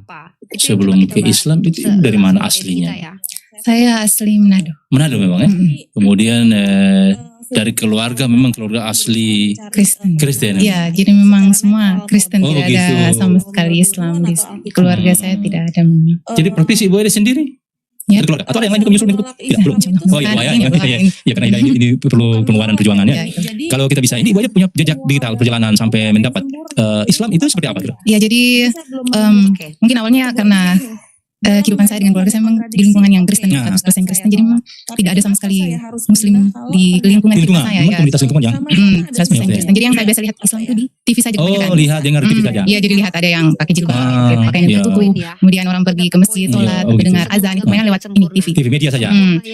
sebelum ke Islam itu dari mana aslinya?
Saya asli Manado.
Manado memang ya. Kemudian dari keluarga memang keluarga asli Kristen.
Iya, jadi memang semua Kristen,
Oh,
tidak
begitu.
ada sama sekali Islam di keluarga saya tidak ada.
Jadi praktis Ibu Aida sendiri?
Ya.
Keluarga. Atau ada yang lain juga menyusul ikut? Tidak, belum. Oh iya, ya, karena ini perlu pengeluaran perjuangannya. Kalau kita bisa, ini Ibu Aida punya jejak digital perjalanan sampai mendapat Islam itu seperti apa?
Ya jadi mungkin awalnya karena kehidupan saya dengan keluarga saya memang di lingkungan yang Kristen, 100% Kristen, jadi memang tidak ada sama sekali Muslim di lingkungan kita saya ya.
Komunitas lingkungan yang
100% Kristen. Jadi yang saya biasa lihat Islam itu di TV saja.
Oh, lihat dengar TV saja.
Iya, jadi lihat ada yang pakai jilbab, pakaian
iya.
tertutup, kemudian orang pergi ke masjid sholat,
Oh, gitu.
dengar azan itu mainan lewat ini TV.
TV media saja.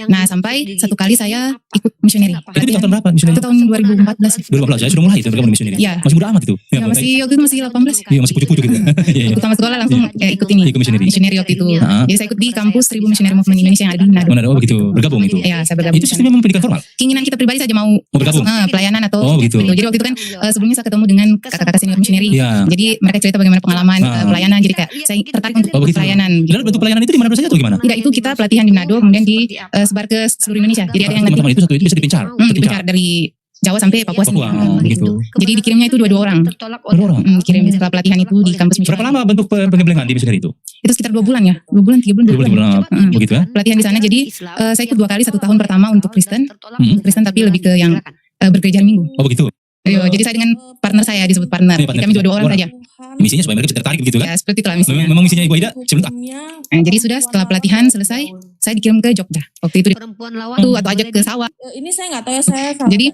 Nah sampai satu kali saya ikut misioneri.
Itu di tahun berapa misioneri?
Itu tahun 2014.
2014, saya sudah mulai itu bergabung di misioneri.
Iya.
Masih muda amat itu.
Ya, masih waktu itu masih 18.
Iya, masih pucuk-pucuk gitu. Iya, iya.
Waktu tamat sekolah langsung ikut ini.
Ikut misioneri.
Misioneri waktu itu. Jadi saya ikut di kampus 1000 Missionary Movement Indonesia yang ada di Manado.
Manado, oh begitu, bergabung itu.
Ya, saya bergabung.
Itu sistemnya memang pendidikan formal.
Keinginan kita pribadi saja mau
bergabung.
Pelayanan atau
Oh, begitu.
Jadi waktu itu kan sebelumnya saya ketemu dengan kakak-kakak senior missionary.
Iya.
Jadi mereka cerita bagaimana pengalaman pelayanan. Jadi kayak saya tertarik untuk
begitu.
pelayanan.
Lalu bentuk pelayanan itu di Manado saja atau gimana?
Tidak, itu kita pelatihan di Manado kemudian disebar ke seluruh Indonesia. Jadi ada yang nanti
teman-teman itu satu itu bisa dipincar.
dipencar dari Jawa sampai Papua sini.
Gitu.
Jadi dikirimnya itu dua orang.
Dua orang.
Dikirim setelah pelatihan itu di kampus
Berapa
missionary.
lama bentuk pengemblengan di misioneri itu?
Itu sekitar 2 bulan ya. 2 bulan, 3 bulan, 2 bulan.
Begitu ya?
Pelatihan di sana jadi saya ikut 2 kali, 1 tahun pertama untuk Kristen. Untuk Kristen tapi lebih ke yang bergereja hari Minggu.
Oh begitu.
Jadi saya dengan partner saya disebut partner.
Ini partner.
Kami dua orang saja.
Misinya supaya mereka bisa tertarik begitu kan?
Ya seperti itulah misinya.
Memang misinya Ibu Aida sebelum
Jadi sudah setelah pelatihan selesai, saya dikirim ke Jogja. Waktu itu
perempuan lawan
atau ajak ke sawah.
Ini saya nggak tahu ya saya.
Jadi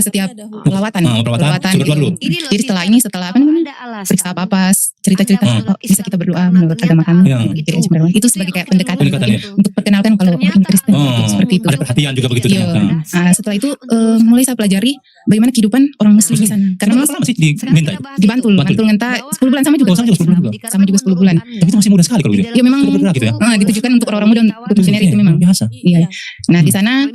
setiap pelawatan,
perawatan, surat dulu.
Jadi setelah apa namanya? Periksa apa cerita-cerita bisa kita berdoa menurut agama kami. Itu sebagai kayak pendekatan
Pendekatan ya.
untuk perkenalkan kalau Kristen seperti itu.
Ada perhatian juga begitu.
Iya. Nah, setelah itu mulai saya pelajari bagaimana kehidupan orang muslim di sana. Karena
berapa lama sih di Bintai?
Di Bantul Ngenta 10 bulan sama juga.
Sama juga 10 bulan.
Sama juga 10 bulan.
Tapi itu masih muda sekali kalau gitu.
Ya memang
gitu ya.
ditujukan untuk orang-orang muda untuk misioner itu memang.
Biasa.
Iya. Nah, di sana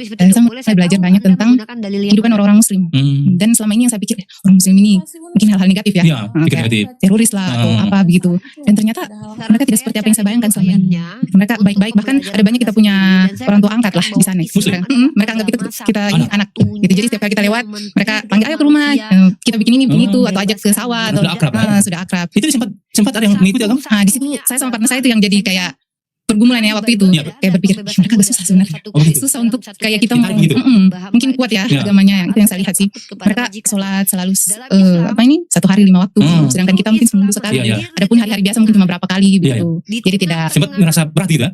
saya belajar banyak tentang kehidupan orang-orang muslim. Dan selama ini yang saya pikir orang muslim ini mungkin hal-hal negatif ya.
Iya, pikir
Kayak
negatif.
teroris lah atau apa begitu. Dan ternyata mereka tidak seperti apa yang saya bayangkan selama ini. Mereka baik-baik, bahkan ada banyak kita punya orang tua angkat lah di sana.
Muslim?
Mereka anggap kita ini anak gitu. Jadi setiap kali kita lewat, mereka panggil ayo ke rumah, kita bikin ini, bikin itu, atau ajak ke sawah atau
Sudah akrab,
sudah akrab.
Itu sempat ada yang mengikuti agama?
Nah, di situ saya sama partner saya itu yang jadi kayak pergumulan ya waktu itu.
Iya.
Kayak berpikir mereka agak susah sebenarnya. Susah untuk kayak kita mau
gitu.
mungkin kuat ya
Iya.
agamanya, itu yang saya lihat sih. Mereka sholat selalu 1 hari 5 waktu, sedangkan kita mungkin seminggu sekali.
Iya.
Adapun hari-hari biasa mungkin cuma berapa kali gitu. Jadi tidak
Sempat merasa berat gitu ya?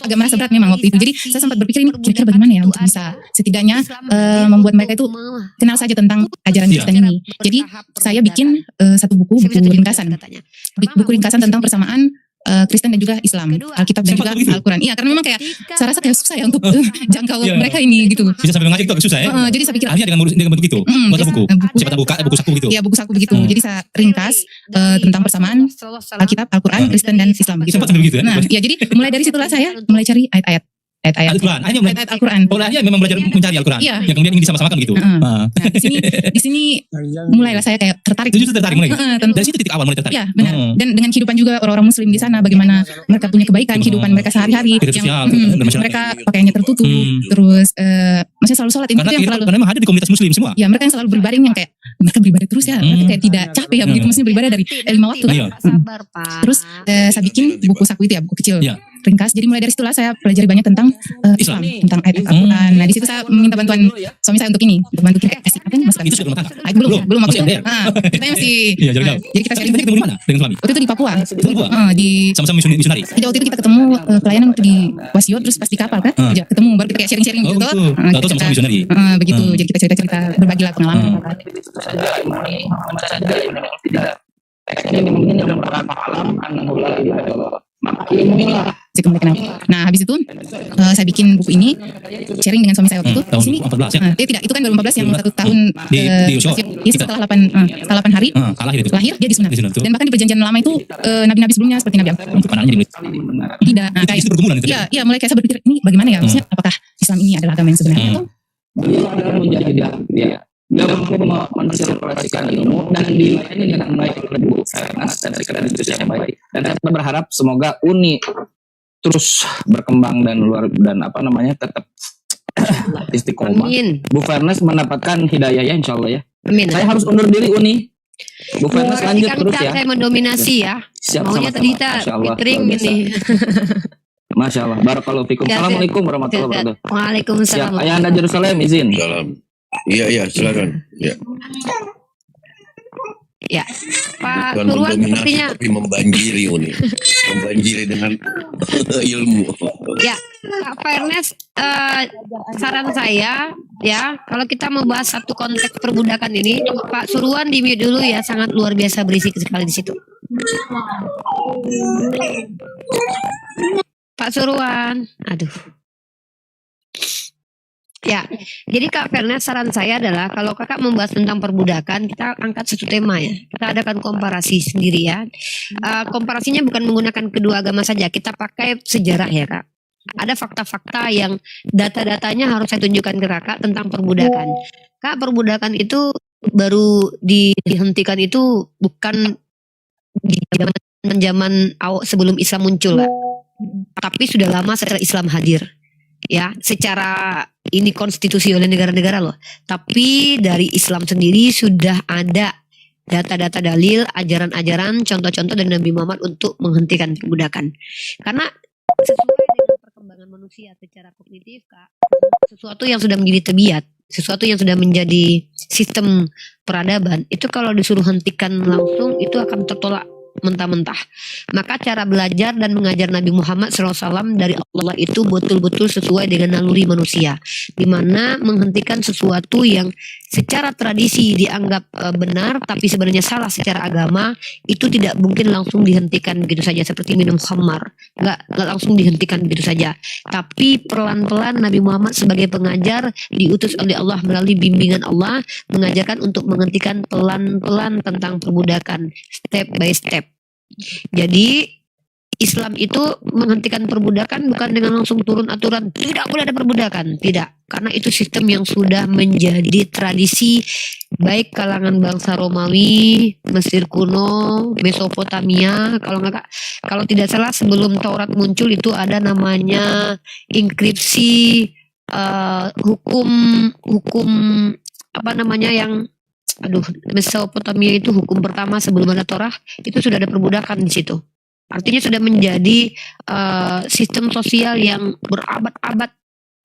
agak merasa berat memang waktu itu. Jadi saya sempat berpikir ini kira-kira bagaimana ya untuk bisa setidaknya membuat mereka itu kenal saja tentang ajaran
Iya.
Kristen ini. Jadi saya bikin satu buku ringkasan. Buku ringkasan tentang persamaan Kristen dan juga Islam, Alkitab dan juga
Sempat begitu?
Al-Quran. Iya, karena memang kayak saya rasa kayak susah ya untuk jangkau
Iya.
mereka ini gitu.
Bisa sampai mengajak itu agak susah ya?
Jadi saya pikir
Akhirnya dengan bentuk itu, buat buku. Siapa tahu buku saku gitu.
Iya, buku saku begitu. Jadi saya ringkas tentang persamaan Alkitab, Al-Quran, Kristen dan Islam begitu.
Sempat sampai begitu ya?
Nah, ya jadi mulai dari situlah saya mulai cari ayat-ayat
Al-Quran.
ayat Al-Quran.
Oh, akhirnya memang belajar mencari Al-Quran.
Iya.
Yang kemudian ingin disama-samakan gitu.
Nah, di sini mulailah saya kayak tertarik.
Itu justru tertarik mulai.
Tentu.
Dari situ titik awal mulai tertarik.
Iya, benar. Dan dengan kehidupan juga orang-orang muslim di sana, bagaimana mereka punya kebaikan, kehidupan mereka sehari-hari,
Kehidupan sosial, dan masyarakat.
mereka pakaiannya tertutup, terus masih selalu sholat.
Karena
yang selalu,
memang ada di komunitas muslim semua.
ya mereka yang selalu berbaring yang kayak mereka beribadah terus ya, mereka kayak tidak capek ya begitu, mesti beribadah dari 5 waktu.
Iya.
Terus saya bikin buku saku itu ya, buku kecil.
Iya.
Ringkas. Jadi mulai dari situlah saya pelajari banyak tentang Islam, tentang ayat Al-Quran. Nah, di situ saya meminta bantuan suami saya untuk ini, untuk bantu kita kasih apa ini Mas?
Itu sudah rumah tangga?
Belum aku
Masih LDR?
kita masih.
Iya, jadi jauh.
Jadi kita
Tapi
sharing
ketemu di mana dengan suami?
waktu itu di Papua.
Di Papua?
Di
Sama-sama misionari?
Jadi waktu itu kita ketemu pelayanan waktu di Wasio, terus pas di kapal kan, ya, ketemu baru kita kayak sharing-sharing
Oh,
gitu.
gitu. Tahu sama-sama misionari?
Begitu. Jadi kita cerita-cerita, berbagilah pengalaman. Nah, habis itu saya bikin buku ini, sharing dengan suami saya waktu itu.
Tahun
Di sini
14 ya?
tidak, itu kan baru 14 yang 1 tahun
Di Osho?
ya, setelah 8 hari
Kalah gitu.
lahir dia disunat.
Disunat, tuh.
Dan bahkan di perjanjian lama itu nabi-nabi sebelumnya seperti Nabi Yakub
Untuk anaknya dimurid.
tidak. Nah,
Itu
kayak
justru pergumulan itu.
iya mulai kayak saya berpikir ini bagaimana ya, maksudnya apakah Islam ini adalah agama yang sebenarnya atau
menjadi dia nggak mampu mensirkulasikan ilmu dan dilayani dengan baik oleh Bu Fernas dan sekedar diskusi yang baik. Dan kita berharap semoga Uni terus berkembang dan tetap istiqomah.
Amin.
Bu Fernas mendapatkan hidayah ya insya Allah ya.
Amin.
Saya harus undur diri Uni. Bu Fernas lanjut
Kan
terus ya.
saya mendominasi ya.
Siap,
Maunya
sama-sama.
tadi kita
Masya Allah,
fitring
luar biasa.
ini.
Masya Allah. Barakallahu fikum.
Siap, siap.
Assalamualaikum warahmatullahi wabarakatuh. Siap.
Waalaikumsalam.
Ayah anda Jerusalem izin.
Dalam. Iya, silakan. Ya.
Ya, Pak
Bukan
Turwan
mendominasi
sepertinya
tapi membanjiri Uni. Membanjiri dengan ilmu.
ya Pak Fairness, saran saya ya kalau kita membahas satu konteks perbudakan ini, Pak Suruan di mute dulu ya, sangat luar biasa berisik sekali di situ. Pak Suruan, aduh. Ya, jadi Kak Fairness, saran saya adalah kalau kakak membahas tentang perbudakan, kita angkat satu tema ya. Kita adakan komparasi sendiri ya. Komparasinya bukan menggunakan kedua agama saja, kita pakai sejarah ya Kak. Ada fakta-fakta yang data-datanya harus saya tunjukkan ke kakak tentang perbudakan. Kak, perbudakan itu baru dihentikan itu bukan di zaman awal sebelum Islam muncul Kak. Tapi sudah lama setelah Islam hadir. Ya, secara ini konstitusi oleh negara-negara loh. Tapi dari Islam sendiri sudah ada data-data dalil, ajaran-ajaran, contoh-contoh dari Nabi Muhammad untuk menghentikan perbudakan. Karena sesuai dengan perkembangan manusia secara kognitif, Kak, sesuatu yang sudah menjadi tabiat, sesuatu yang sudah menjadi sistem peradaban, itu kalau disuruh hentikan langsung itu akan tertolak mentah-mentah. Maka cara belajar dan mengajar Nabi Muhammad SAW dari Allah itu betul-betul sesuai dengan naluri manusia, di mana menghentikan sesuatu yang secara tradisi dianggap benar tapi sebenarnya salah secara agama, itu tidak mungkin langsung dihentikan begitu saja seperti minum khamar. Nggak langsung dihentikan begitu saja. Tapi pelan-pelan Nabi Muhammad sebagai pengajar diutus oleh Allah melalui bimbingan Allah mengajarkan untuk menghentikan pelan-pelan tentang perbudakan, step by step. Jadi Islam itu menghentikan perbudakan bukan dengan langsung turun aturan tidak boleh ada perbudakan, tidak, karena itu sistem yang sudah menjadi tradisi baik kalangan bangsa Romawi, Mesir kuno, Mesopotamia. Kalau tidak salah sebelum Taurat muncul itu ada namanya inskripsi hukum apa namanya yang Mesopotamia itu hukum pertama sebelum ada Torah, itu sudah ada perbudakan di situ. Artinya sudah menjadi sistem sosial yang berabad-abad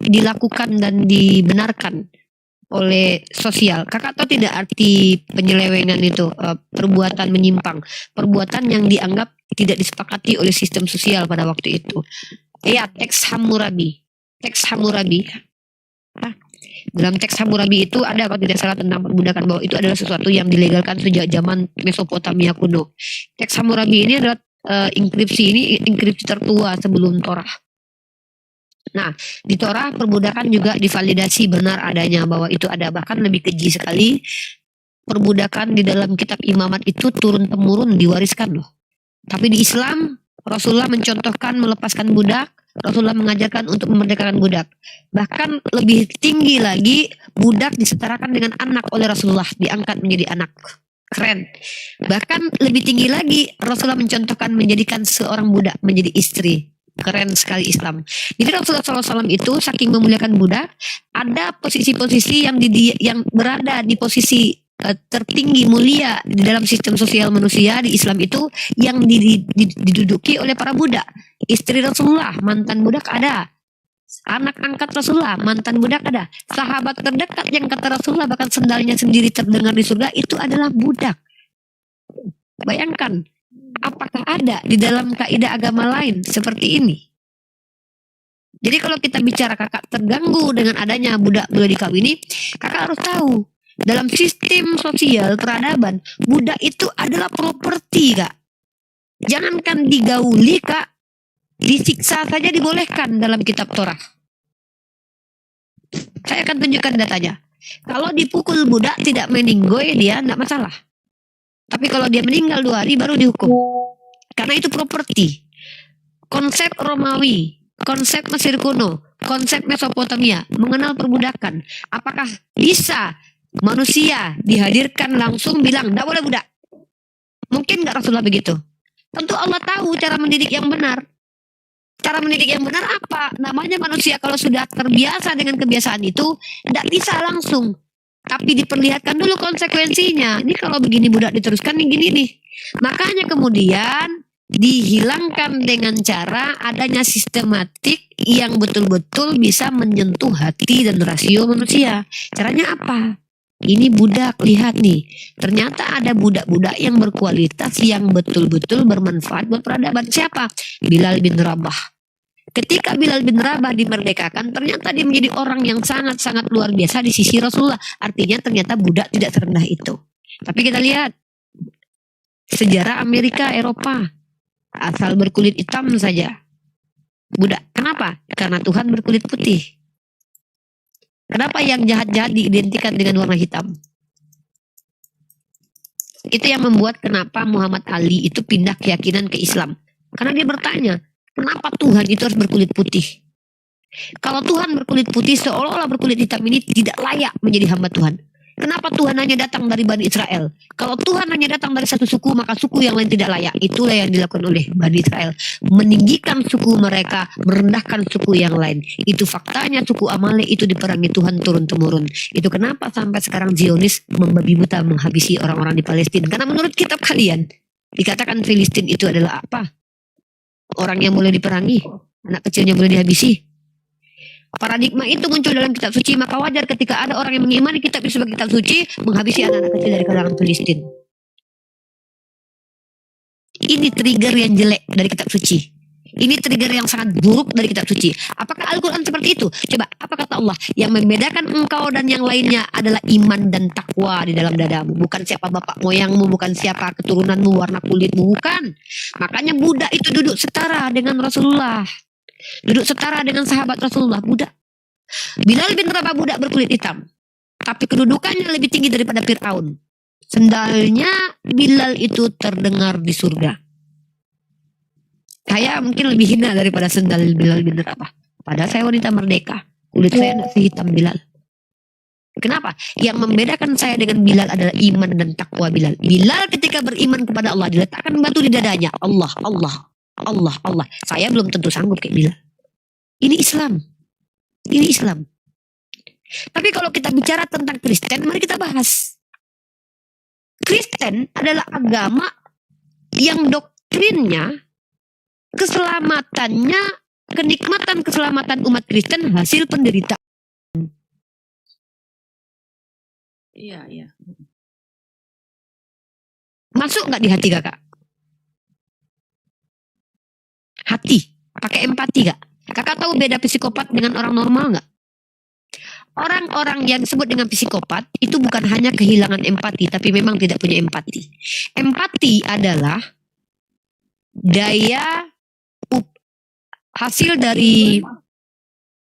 dilakukan dan dibenarkan oleh sosial. Kakak tahu tidak arti penyelewengan itu? Perbuatan menyimpang, perbuatan yang dianggap tidak disepakati oleh sistem sosial pada waktu itu. Ya, teks Hammurabi. Dalam teks Hammurabi itu ada, kalau tidak salah, tentang perbudakan, bahwa itu adalah sesuatu yang dilegalkan sejak zaman Mesopotamia kuno. Teks Hammurabi ini adalah inskripsi tertua sebelum Torah. Nah, di Torah perbudakan juga divalidasi benar adanya, bahwa itu ada. Bahkan lebih keji sekali, perbudakan di dalam kitab imamat itu turun-temurun diwariskan loh. Tapi di Islam, Rasulullah mencontohkan melepaskan budak, Rasulullah mengajarkan untuk memerdekakan budak. Bahkan lebih tinggi lagi, budak disetarakan dengan anak oleh Rasulullah, diangkat menjadi anak. Keren. Bahkan lebih tinggi lagi, Rasulullah mencontohkan menjadikan seorang budak menjadi istri. Keren sekali Islam. Jadi Rasulullah SAW itu saking memuliakan budak, ada posisi-posisi yang berada di posisi tertinggi mulia di dalam sistem sosial manusia di Islam itu yang diduduki oleh para budak. Istri Rasulullah, mantan budak ada. Anak angkat Rasulullah, mantan budak ada. Sahabat terdekat yang kata Rasulullah bahkan sendalnya sendiri terdengar di surga itu adalah budak. Bayangkan, apakah ada di dalam kaidah agama lain seperti ini? Jadi kalau kita bicara kakak terganggu dengan adanya budak boleh dikawini, kakak harus tahu dalam sistem sosial peradaban budak itu adalah properti, kak. Jangankan digauli, kak, disiksa saja dibolehkan dalam kitab Torah. Saya akan tunjukkan datanya. Kalau dipukul budak tidak meninggoy, dia tidak masalah. Tapi kalau dia meninggal 2 hari baru dihukum. Karena itu properti. Konsep Romawi, konsep Mesir kuno, konsep Mesopotamia mengenal perbudakan. Apakah bisa manusia dihadirkan langsung bilang tidak boleh budak? Mungkin nggak Rasulullah begitu? Tentu Allah tahu cara mendidik yang benar. Cara mendidik yang benar apa? Namanya manusia kalau sudah terbiasa dengan kebiasaan itu, tidak bisa langsung. Tapi diperlihatkan dulu konsekuensinya. Ini kalau begini budak diteruskan, ini gini nih. Makanya kemudian dihilangkan dengan cara adanya sistematik yang betul-betul bisa menyentuh hati dan rasio manusia. Caranya apa? Ini budak, lihat nih. Ternyata ada budak-budak yang berkualitas, yang betul-betul bermanfaat buat peradaban. Siapa? Bilal bin Rabah. Ketika Bilal bin Rabah dimerdekakan, ternyata dia menjadi orang yang sangat-sangat luar biasa di sisi Rasulullah. Artinya ternyata budak tidak serendah itu. Tapi kita lihat sejarah Amerika, Eropa, asal berkulit hitam saja budak. Kenapa? Karena Tuhan berkulit putih. Kenapa yang jahat-jahat diidentikan dengan warna hitam? Itu yang membuat kenapa Muhammad Ali itu pindah keyakinan ke Islam. Karena dia bertanya, kenapa Tuhan itu harus berkulit putih? Kalau Tuhan berkulit putih, seolah-olah berkulit hitam ini tidak layak menjadi hamba Tuhan. Kenapa Tuhan hanya datang dari Bani Israel? Kalau Tuhan hanya datang dari satu suku, maka suku yang lain tidak layak. Itulah yang dilakukan oleh Bani Israel. Meninggikan suku mereka, merendahkan suku yang lain. Itu faktanya, suku Amalek itu diperangi Tuhan turun-temurun. Itu kenapa sampai sekarang Zionis membabi buta menghabisi orang-orang di Palestina. Karena menurut kitab kalian, dikatakan Filistin itu adalah apa? Orang yang boleh diperangi, anak kecilnya boleh dihabisi. Paradigma itu muncul dalam kitab suci, maka wajar ketika ada orang yang mengimani kitab itu sebagai kitab suci, menghabisi anak-anak kecil dari kalangan Filistin. Ini trigger yang jelek dari kitab suci. Ini trigger yang sangat buruk dari kitab suci. Apakah Al-Quran seperti itu? Coba, apa kata Allah? Yang membedakan engkau dan yang lainnya adalah iman dan takwa di dalam dadamu. Bukan siapa bapak moyangmu, bukan siapa keturunanmu, warna kulitmu, bukan. Makanya budak itu duduk setara dengan Rasulullah. Duduk setara dengan sahabat Rasulullah, budak. Bilal bin Rabah budak berkulit hitam. Tapi kedudukannya lebih tinggi daripada Fir'aun. Sendalnya Bilal itu terdengar di surga. Saya mungkin lebih hina daripada sendal Bilal bin Rabah. Padahal saya wanita merdeka. Kulit saya tidak sehitam Bilal. Kenapa? Yang membedakan saya dengan Bilal adalah iman dan takwa Bilal. Bilal ketika beriman kepada Allah diletakkan batu di dadanya. Allah, Allah, Allah, Allah. Saya belum tentu sanggup kayak Bilal. Ini Islam. Ini Islam. Tapi kalau kita bicara tentang Kristen, mari kita bahas. Kristen adalah agama yang doktrinnya, keselamatannya, kenikmatan keselamatan umat Kristen hasil penderitaan.
Iya.
Masuk nggak di hati kakak? Hati, pakai empati gak? Kakak tahu beda psikopat dengan orang normal nggak? Orang-orang yang disebut dengan psikopat itu bukan hanya kehilangan empati, tapi memang tidak punya empati. Empati adalah daya hasil dari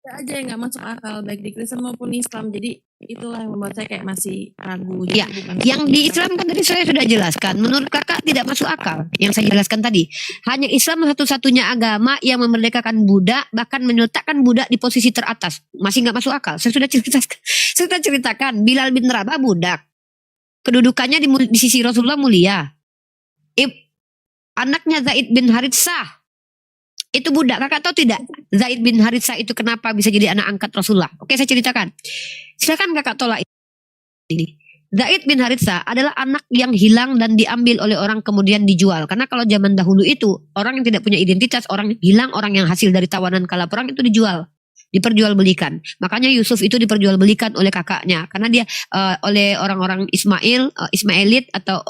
Ada aja yang nggak masuk akal baik di Kristen maupun Islam. Jadi itulah yang membuat saya kayak masih ragu. Jadi
ya,
bukan
yang di Islam kan tadi saya sudah jelaskan. Menurut kakak tidak masuk akal. Yang saya jelaskan tadi, hanya Islam satu-satunya agama yang memerdekakan budak, bahkan meletakkan budak di posisi teratas. Masih nggak masuk akal. Saya sudah ceritakan. Bilal bin Rabah budak, kedudukannya di sisi Rasulullah mulia. Anaknya Zaid bin Haritsah itu budak. Kakak tahu tidak Zaid bin Haritsah itu kenapa bisa jadi anak angkat Rasulullah? Oke, saya ceritakan. Silakan kakak tolak ini. Zaid bin Haritsah adalah anak yang hilang dan diambil oleh orang kemudian dijual. Karena kalau zaman dahulu itu orang yang tidak punya identitas, orang hilang, orang yang hasil dari tawanan kala perang itu dijual, diperjualbelikan. Makanya Yusuf itu diperjualbelikan oleh kakaknya karena dia oleh orang-orang Ismailit atau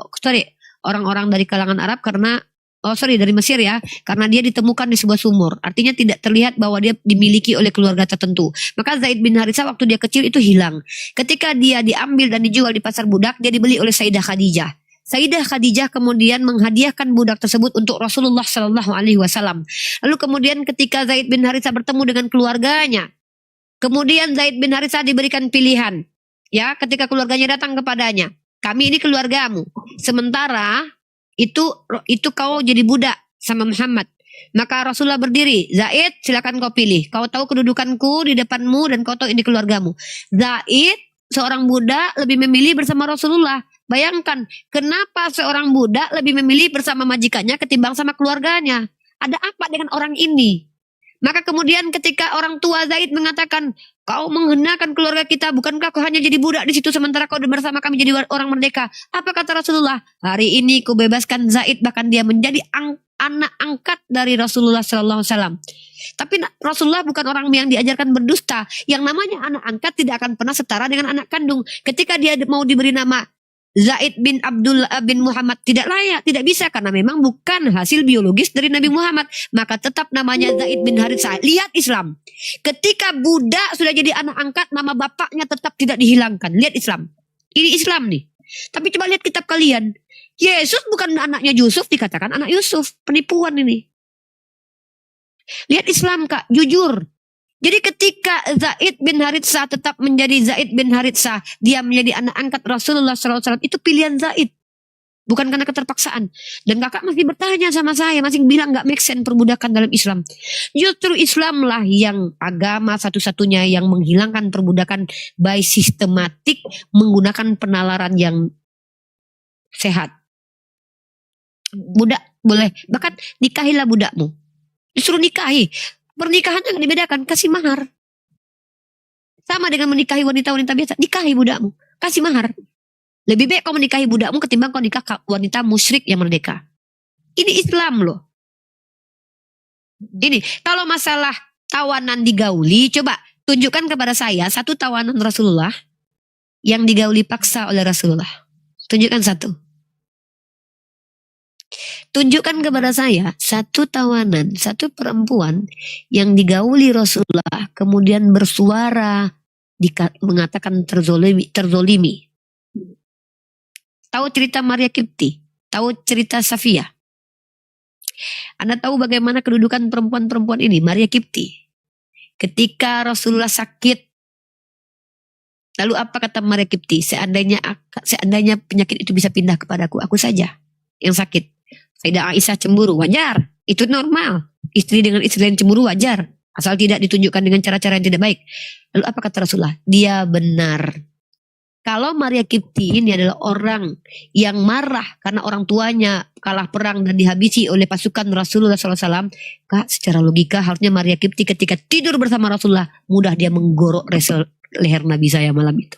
orang-orang dari kalangan Arab karena dari Mesir ya, karena dia ditemukan di sebuah sumur. Artinya tidak terlihat bahwa dia dimiliki oleh keluarga tertentu. Maka Zaid bin Haritsah waktu dia kecil itu hilang. Ketika dia diambil dan dijual di pasar budak, dia dibeli oleh Sayyidah Khadijah. Sayyidah Khadijah kemudian menghadiahkan budak tersebut untuk Rasulullah Shallallahu Alaihi Wasallam. Lalu kemudian ketika Zaid bin Haritsah bertemu dengan keluarganya, kemudian Zaid bin Haritsah diberikan pilihan. Ya, ketika keluarganya datang kepadanya, kami ini keluargamu. Sementara itu kau jadi budak sama Muhammad. Maka Rasulullah berdiri, Zaid silakan kau pilih. Kau tahu kedudukanku di depanmu dan kau tahu ini keluargamu. Zaid seorang budak lebih memilih bersama Rasulullah. Bayangkan kenapa seorang budak lebih memilih bersama majikannya ketimbang sama keluarganya. Ada apa dengan orang ini? Maka kemudian ketika orang tua Zaid mengatakan, kau menghinakan keluarga kita, bukankah kau hanya jadi budak di situ sementara kau bersama kami jadi orang merdeka? Apa kata Rasulullah? Hari ini ku bebaskan Zaid, bahkan dia menjadi anak angkat dari Rasulullah Sallallahu Alaihi Wasallam. Tapi Rasulullah bukan orang yang diajarkan berdusta. Yang namanya anak angkat tidak akan pernah setara dengan anak kandung. Ketika dia mau diberi nama Zaid bin Abdullah bin Muhammad, tidak layak, tidak bisa karena memang bukan hasil biologis dari Nabi Muhammad. Maka tetap namanya Zaid bin Haritsah. Lihat Islam. Ketika budak sudah jadi anak angkat, nama bapaknya tetap tidak dihilangkan. Lihat Islam. Ini Islam nih. Tapi coba lihat kitab kalian. Yesus bukan anaknya Yusuf, dikatakan anak Yusuf. Penipuan ini. Lihat Islam kak, jujur. Jadi ketika Zaid bin Haritsah tetap menjadi Zaid bin Haritsah, dia menjadi anak angkat Rasulullah SAW, itu pilihan Zaid. Bukan karena keterpaksaan. Dan kakak masih bertanya sama saya, masih bilang gak make sense perbudakan dalam Islam. Justru Islamlah yang agama satu-satunya yang menghilangkan perbudakan by sistematik, menggunakan penalaran yang sehat. Budak boleh, bahkan nikahilah budakmu. Disuruh nikahi. Pernikahan jangan dibedakan, kasih mahar. Sama dengan menikahi wanita-wanita biasa, nikahi budakmu, kasih mahar. Lebih baik kau menikahi budakmu ketimbang kau nikah wanita musyrik yang merdeka. Ini Islam loh. Ini kalau masalah tawanan digauli, coba tunjukkan kepada saya satu tawanan Rasulullah yang digauli paksa oleh Rasulullah. Tunjukkan satu. Tunjukkan kepada saya satu tawanan, satu perempuan yang digauli Rasulullah kemudian bersuara mengatakan terzolimi. Tahu cerita Maria Kipti? Tahu cerita Safia? Anda tahu bagaimana kedudukan perempuan-perempuan ini, Maria Kipti? Ketika Rasulullah sakit, lalu apa kata Maria Kipti? Seandainya penyakit itu bisa pindah kepadaku, aku saja yang sakit. Sayyidah Aisyah cemburu, wajar, itu normal. Istri dengan istri lain cemburu wajar, asal tidak ditunjukkan dengan cara-cara yang tidak baik. Lalu apa kata Rasulullah? Dia benar. Kalau Maria Kipti ini adalah orang yang marah karena orang tuanya kalah perang dan dihabisi oleh pasukan Rasulullah SAW, Kak, secara logika harusnya Maria Kipti ketika tidur bersama Rasulullah mudah dia menggorok leher Nabi saya malam itu.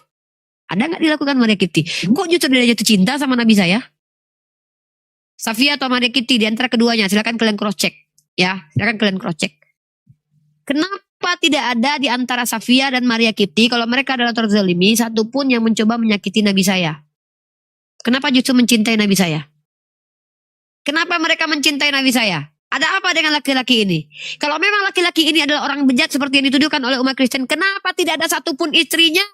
Ada nggak dilakukan Maria Kipti? Kok justru dia jatuh cinta sama Nabi saya? Safia atau Maria Kipti di antara keduanya? Silakan kalian cross check, ya. Silakan kalian cross check. Kenapa tidak ada di antara Safia dan Maria Kipti kalau mereka adalah terzalimi satupun yang mencoba menyakiti Nabi saya? Kenapa justru mencintai Nabi saya? Kenapa mereka mencintai Nabi saya? Ada apa dengan laki-laki ini? Kalau memang laki-laki ini adalah orang bejat seperti yang dituduhkan oleh umat Kristen, kenapa tidak ada satupun istrinya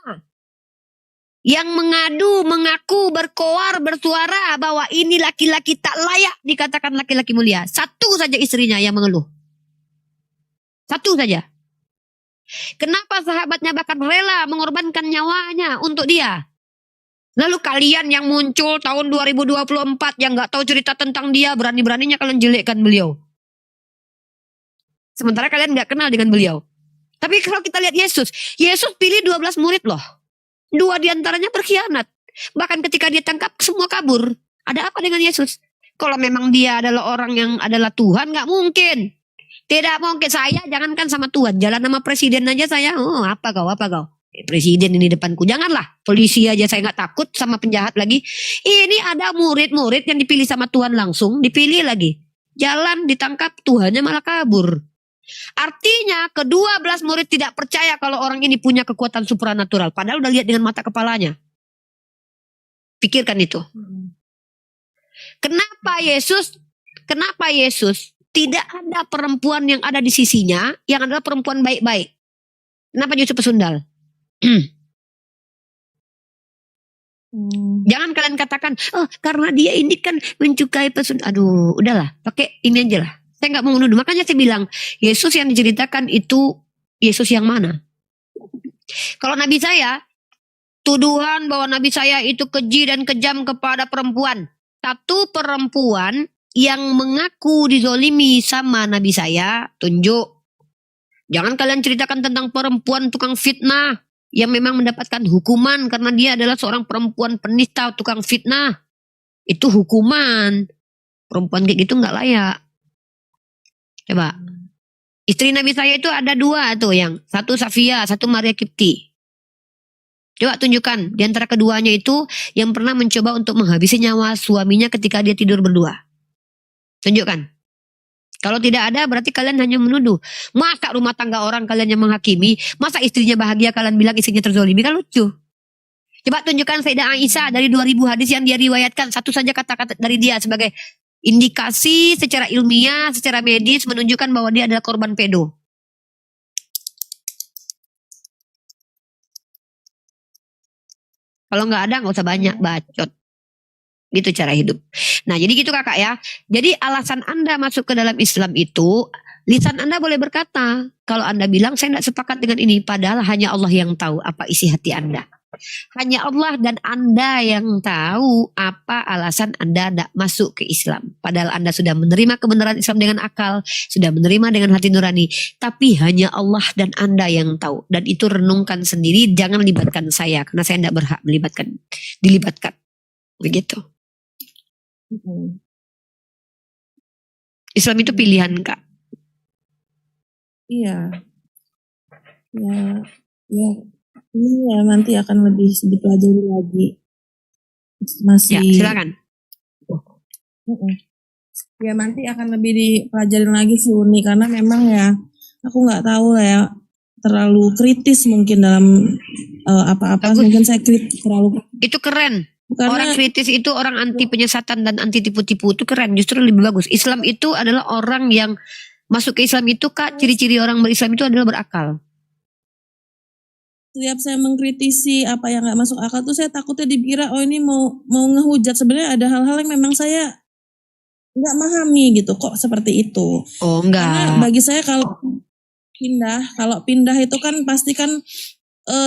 yang mengadu, mengaku, berkoar, bersuara bahwa ini laki-laki tak layak dikatakan laki-laki mulia? Satu saja istrinya yang mengeluh. Satu saja. Kenapa sahabatnya bahkan rela mengorbankan nyawanya untuk dia? Lalu kalian yang muncul tahun 2024 yang gak tahu cerita tentang dia, berani-beraninya kalian jelekkan beliau. Sementara kalian gak kenal dengan beliau. Tapi kalau kita lihat Yesus pilih 12 murid loh. 2 diantaranya berkhianat. Bahkan ketika dia tangkap semua kabur. Ada apa dengan Yesus? Kalau memang dia adalah orang yang adalah Tuhan, gak mungkin. Tidak mungkin. Saya jangankan sama Tuhan, jalan sama presiden aja saya, apa kau? Presiden ini depanku, janganlah. Polisi aja saya gak takut sama penjahat lagi. Ini ada murid-murid yang dipilih sama Tuhan langsung, dipilih lagi. Jalan ditangkap, Tuhannya malah kabur. Artinya ke-12 murid tidak percaya kalau orang ini punya kekuatan supranatural. Padahal udah lihat dengan mata kepalanya. Pikirkan itu. Kenapa Yesus tidak ada perempuan yang ada di sisinya yang adalah perempuan baik-baik? Kenapa justru pesundal? Jangan kalian katakan, karena dia ini kan mencukai pesundal. Aduh, udahlah, pakai ini aja lah. Saya nggak mau menuduh. Makanya saya bilang, Yesus yang diceritakan itu Yesus yang mana? Kalau Nabi saya, tuduhan bahwa Nabi saya itu keji dan kejam kepada perempuan. Satu perempuan yang mengaku dizolimi sama Nabi saya, tunjuk. Jangan kalian ceritakan tentang perempuan tukang fitnah yang memang mendapatkan hukuman karena dia adalah seorang perempuan penista, tukang fitnah. Itu hukuman. Perempuan kayak gitu nggak layak. Coba. Istri Nabi saya itu ada 2 tuh, yang satu Safia, satu Maria Kipti. Coba tunjukkan di antara keduanya itu yang pernah mencoba untuk menghabisi nyawa suaminya ketika dia tidur berdua. Tunjukkan. Kalau tidak ada berarti kalian hanya menuduh. Masa rumah tangga orang kalian yang menghakimi? Masa istrinya bahagia kalian bilang istrinya terzolimi? Kan lucu. Coba tunjukkan Sayyidah Aisyah dari 2000 hadis yang dia riwayatkan. Satu saja kata-kata dari dia sebagai indikasi secara ilmiah, secara medis menunjukkan bahwa dia adalah korban pedo. Kalau nggak ada nggak usah banyak bacot. Gitu cara hidup. Nah jadi gitu kakak ya. Jadi alasan Anda masuk ke dalam Islam itu, lisan Anda boleh berkata. Kalau Anda bilang saya tidak sepakat dengan ini. Padahal hanya Allah yang tahu apa isi hati Anda. Hanya Allah dan Anda yang tahu apa alasan Anda tidak masuk ke Islam. Padahal Anda sudah menerima kebenaran Islam dengan akal. Sudah menerima dengan hati nurani. Tapi hanya Allah dan Anda yang tahu. Dan itu renungkan sendiri. Jangan libatkan saya. Karena saya tidak berhak dilibatkan. Begitu. Islam itu pilihan kak.
Iya. Ya, nanti akan lebih dipelajari lagi. Masih.
Ya, silakan.
Ya, nanti akan lebih dipelajari lagi sih Uni, karena memang ya aku nggak tahu lah ya, terlalu kritis mungkin dalam apa-apa. Mungkin saya terlalu.
Itu keren. Orang kritis itu orang anti penyesatan dan anti tipu-tipu, itu keren, justru lebih bagus. Islam itu adalah orang yang masuk ke Islam itu, Kak, ciri-ciri orang berislam itu adalah berakal.
Setiap saya mengkritisi apa yang nggak masuk akal tuh saya takutnya dikira ini mau ngehujat. Sebenarnya ada hal-hal yang memang saya nggak memahami gitu, kok seperti itu.
Oh, enggak.
Karena bagi saya kalau pindah itu kan pasti kan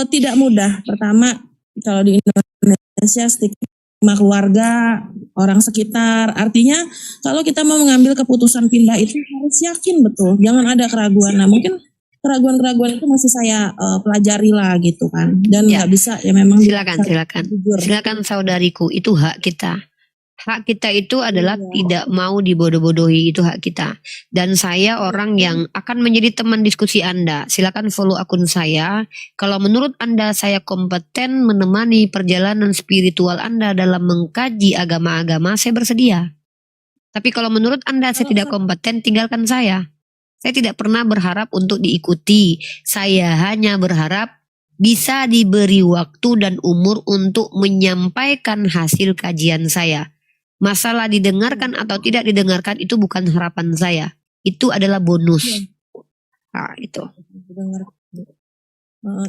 tidak mudah. Pertama, kalau di Indonesia stigma keluarga, orang sekitar. Artinya kalau kita mau mengambil keputusan pindah itu harus yakin betul, jangan ada keraguan. Nah, mungkin keraguan-keraguan itu masih saya pelajari lah gitu kan. Dan nggak bisa ya memang.
Silakan saudariku, itu hak kita. Hak kita itu adalah tidak mau dibodoh-bodohi, itu hak kita. Dan saya orang yang akan menjadi teman diskusi Anda. Silakan follow akun saya. Kalau menurut Anda saya kompeten menemani perjalanan spiritual Anda dalam mengkaji agama-agama, saya bersedia. Tapi kalau menurut Anda saya tidak kompeten, tinggalkan saya. Saya tidak pernah berharap untuk diikuti. Saya hanya berharap bisa diberi waktu dan umur untuk menyampaikan hasil kajian saya. Masalah didengarkan atau tidak didengarkan itu bukan harapan saya. Itu adalah bonus. Nah, itu.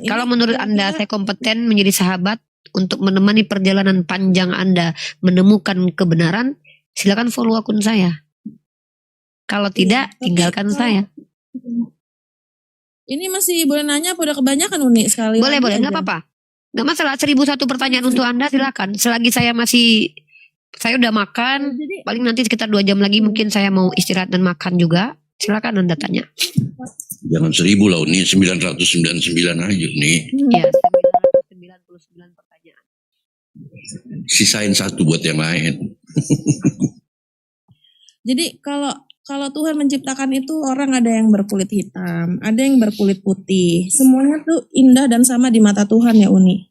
Kalau menurut Anda saya kompeten menjadi sahabat untuk menemani perjalanan panjang Anda menemukan kebenaran, silakan follow akun saya. Kalau tidak, tinggalkan saya.
Ini masih boleh nanya apa udah kebanyakan Uni sekali?
Boleh, nggak apa-apa. Nggak masalah, 1001 pertanyaan untuk Anda, silakan. Selagi saya udah makan, paling nanti sekitar 2 jam lagi mungkin saya mau istirahat dan makan juga. Silakan Anda tanya.
Jangan 1000 lah Uni, 999 aja Uni.
Iya, 999 pertanyaan.
Sisain 1 buat yang lain.
Jadi kalau Tuhan menciptakan itu orang ada yang berkulit hitam, ada yang berkulit putih. Semuanya tuh indah dan sama di mata Tuhan ya Uni.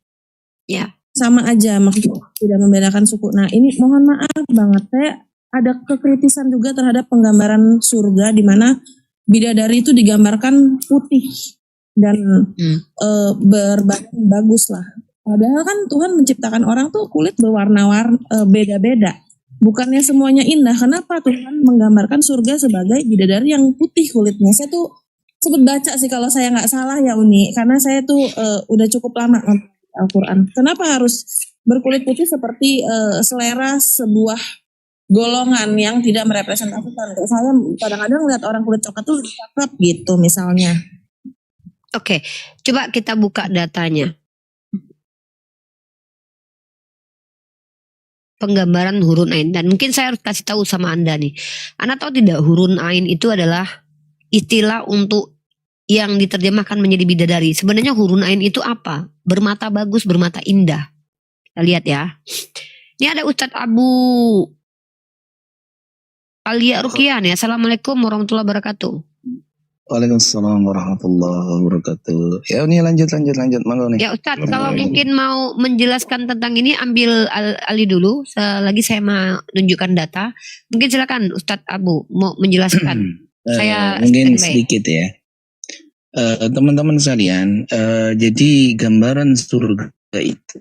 Ya.
Sama aja, maksudnya tidak membedakan suku. Nah ini mohon maaf banget, saya ada kekritisan juga terhadap penggambaran surga di mana bidadari itu digambarkan putih dan berbadan bagus lah. Padahal kan Tuhan menciptakan orang tuh kulit berwarna-warni beda-beda. Bukannya semuanya indah. Kenapa Tuhan menggambarkan surga sebagai bidadari yang putih kulitnya? Saya tuh sempat baca sih kalau saya nggak salah ya Uni, karena saya tuh udah cukup lama Al-Quran. Kenapa harus berkulit putih seperti selera sebuah golongan yang tidak merepresentasikan? Saya kadang-kadang lihat orang kulit coklat tuh cakep gitu misalnya.
Oke, coba kita buka datanya. Penggambaran hurun ain. Dan mungkin saya harus kasih tahu sama Anda nih. Anda tahu tidak hurun ain itu adalah istilah untuk yang diterjemahkan menjadi bidadari. Sebenarnya hurun ain itu apa? Bermata bagus, bermata indah. Kita lihat ya. Ini ada Ustadz Abu Alia Rukian ya. Assalamualaikum warahmatullahi wabarakatuh.
Waalaikumsalam warahmatullahi wabarakatuh. Ya ini lanjut. Monggo nih.
Ya Ustadz, kalau mungkin mau menjelaskan tentang ini ambil alih dulu. Selagi saya mau menunjukkan data. Mungkin silakan Ustadz Abu mau menjelaskan. Saya
mungkin sedikit ya. Teman-teman sekalian, jadi gambaran surga itu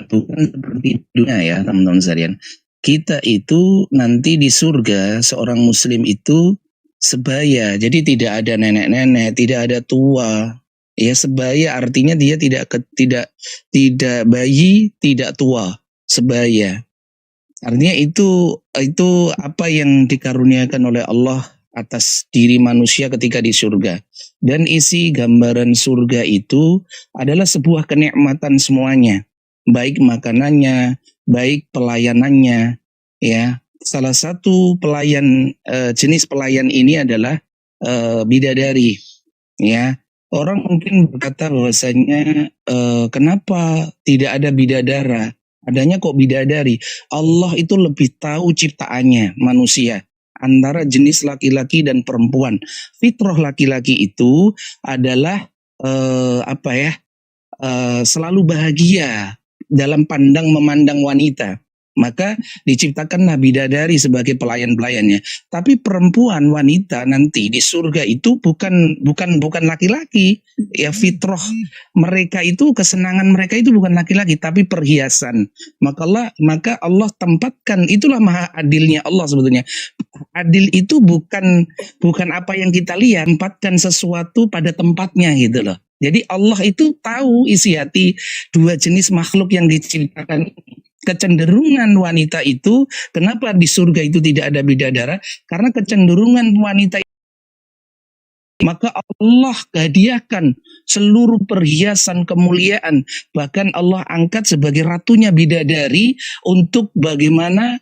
bukan seperti dunia ya teman-teman sekalian. Kita itu nanti di surga seorang muslim itu sebaya, jadi tidak ada nenek-nenek, tidak ada tua. Ya sebaya artinya dia tidak bayi, tidak tua, sebaya. Artinya itu apa yang dikaruniakan oleh Allah atas diri manusia ketika di surga. Dan isi gambaran surga itu adalah sebuah kenikmatan semuanya. Baik makanannya, baik pelayanannya. Ya, salah satu jenis pelayan ini adalah bidadari. Ya, orang mungkin berkata bahwasanya kenapa tidak ada bidadara? Adanya kok bidadari? Allah itu lebih tahu ciptaannya manusia. Antara jenis laki-laki dan perempuan. Fitrah laki-laki itu adalah selalu bahagia dalam memandang wanita. Maka diciptakanlah bidadari sebagai pelayan-pelayannya. Tapi perempuan wanita nanti di surga itu bukan laki-laki. Ya fitrah mereka itu, kesenangan mereka itu bukan laki-laki tapi perhiasan. Maka Allah tempatkan, itulah maha adilnya Allah sebetulnya. Adil itu bukan apa yang kita lihat, tempatkan sesuatu pada tempatnya gitu loh. Jadi Allah itu tahu isi hati dua jenis makhluk yang diciptakan. Kecenderungan wanita itu, kenapa di surga itu tidak ada bidadara? Karena kecenderungan wanita itu, maka Allah hadiahkan seluruh perhiasan kemuliaan. Bahkan Allah angkat sebagai ratunya bidadari untuk bagaimana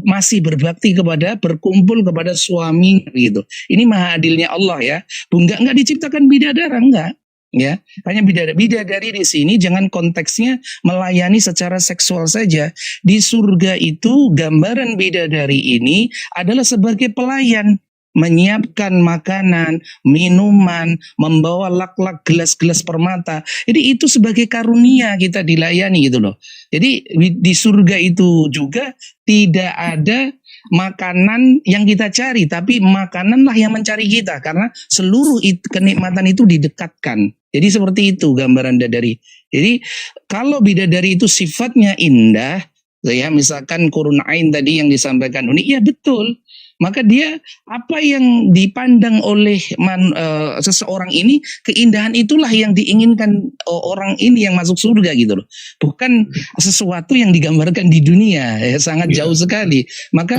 masih berbakti kepada, berkumpul kepada suami gitu. Ini maha adilnya Allah ya. Enggak diciptakan bidadara, enggak. Ya, hanya bidadari di sini jangan konteksnya melayani secara seksual saja. Di surga itu gambaran bidadari ini adalah sebagai pelayan, menyiapkan makanan, minuman, membawa lak-lak gelas-gelas permata. Jadi itu sebagai karunia kita dilayani gitu loh. Jadi di surga itu juga tidak ada makanan yang kita cari, tapi makananlah yang mencari kita, karena seluruh kenikmatan itu didekatkan. Jadi seperti itu gambaran bidadari. Jadi kalau bidadari itu sifatnya indah, ya misalkan qurun ain tadi yang disampaikan unik, ya betul. Maka dia apa yang dipandang oleh seseorang ini, keindahan itulah yang diinginkan orang ini yang masuk surga gitu loh. Bukan sesuatu yang digambarkan di dunia, ya, sangat jauh sekali. Maka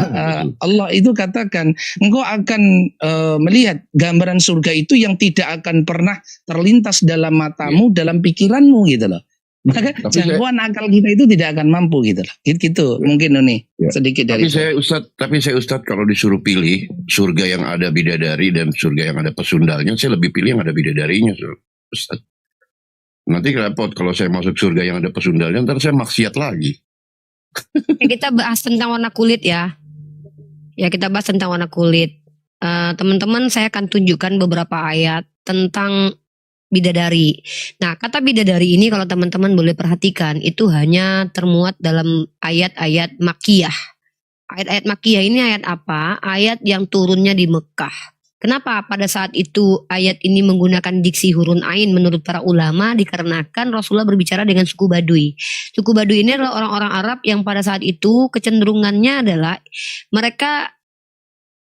Allah itu katakan, engkau akan melihat gambaran surga itu yang tidak akan pernah terlintas dalam matamu, dalam pikiranmu gitu loh. Maka jangkauan akal kita itu tidak akan mampu gitu lah. Gitu mungkin nih sedikit dari
Tapi saya Ustadz kalau disuruh pilih surga yang ada bidadari dan surga yang ada pesundalnya, saya lebih pilih yang ada bidadarinya, Ustadz. Nanti repot kalau saya masuk surga yang ada pesundalnya, ntar saya maksiat lagi.
Kita bahas tentang warna kulit ya. Ya, kita bahas tentang warna kulit. Teman-teman, saya akan tunjukkan beberapa ayat tentang bidadari. Nah, kata bidadari ini kalau teman-teman boleh perhatikan, itu hanya termuat dalam ayat-ayat Makkiyah. Ayat-ayat Makkiyah ini ayat apa? Ayat yang turunnya di Mekah. Kenapa pada saat itu ayat ini menggunakan diksi hurun ain menurut para ulama? Dikarenakan Rasulullah berbicara dengan suku Baduy. Suku Baduy ini adalah orang-orang Arab yang pada saat itu kecenderungannya adalah mereka,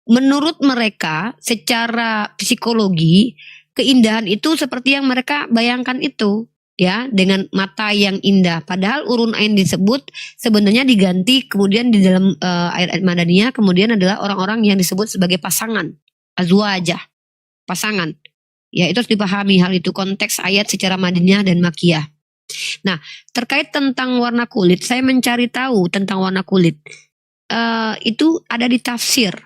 menurut mereka secara psikologi, keindahan itu seperti yang mereka bayangkan itu, ya, dengan mata yang indah. Padahal urun ain disebut sebenarnya diganti kemudian di dalam ayat-ayat Madaniyah kemudian adalah orang-orang yang disebut sebagai pasangan, azwajah, pasangan. Ya, itu harus dipahami hal itu, konteks ayat secara Madaniyah dan Makkiyah. Nah, terkait tentang warna kulit, saya mencari tahu tentang warna kulit. Itu ada di tafsir.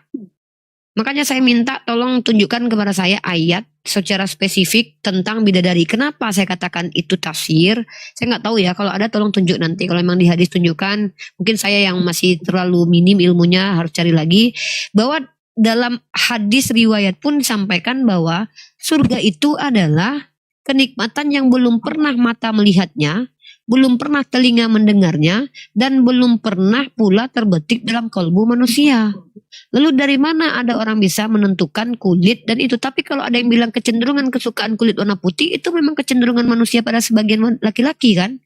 Makanya saya minta tolong tunjukkan kepada saya ayat secara spesifik tentang bidadari. Kenapa saya katakan itu tafsir? Saya nggak tahu ya, kalau ada tolong tunjuk nanti. Kalau memang di hadis tunjukkan, mungkin saya yang masih terlalu minim ilmunya harus cari lagi. Bahwa dalam hadis riwayat pun disampaikan bahwa surga itu adalah kenikmatan yang belum pernah mata melihatnya, belum pernah telinga mendengarnya, dan belum pernah pula terbetik dalam kalbu manusia. Lalu dari mana ada orang bisa menentukan kulit dan itu? Tapi kalau ada yang bilang kecenderungan kesukaan kulit warna putih, itu memang kecenderungan manusia pada sebagian laki-laki kan.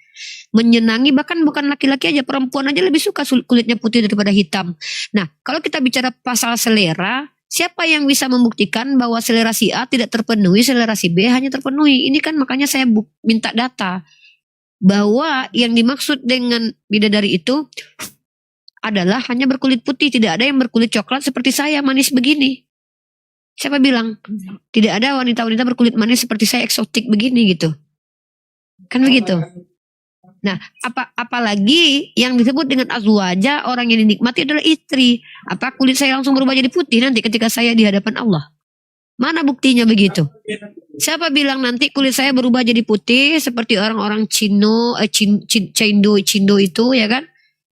Menyenangi, bahkan bukan laki-laki aja, perempuan aja lebih suka kulitnya putih daripada hitam. Nah, kalau kita bicara pasal selera, siapa yang bisa membuktikan bahwa selera si A tidak terpenuhi, selera si B hanya terpenuhi? Ini kan makanya saya minta data. Bahwa yang dimaksud dengan bidadari itu adalah hanya berkulit putih, tidak ada yang berkulit coklat seperti saya manis begini. Siapa bilang? Tidak ada wanita-wanita berkulit manis seperti saya eksotik begini gitu. Kan begitu. Nah, apalagi yang disebut dengan azwaja, orang yang dinikmati adalah istri. Apa kulit saya langsung berubah jadi putih nanti ketika saya di hadapan Allah? Mana buktinya begitu? Siapa bilang nanti kulit saya berubah jadi putih seperti orang-orang Cindo itu ya kan?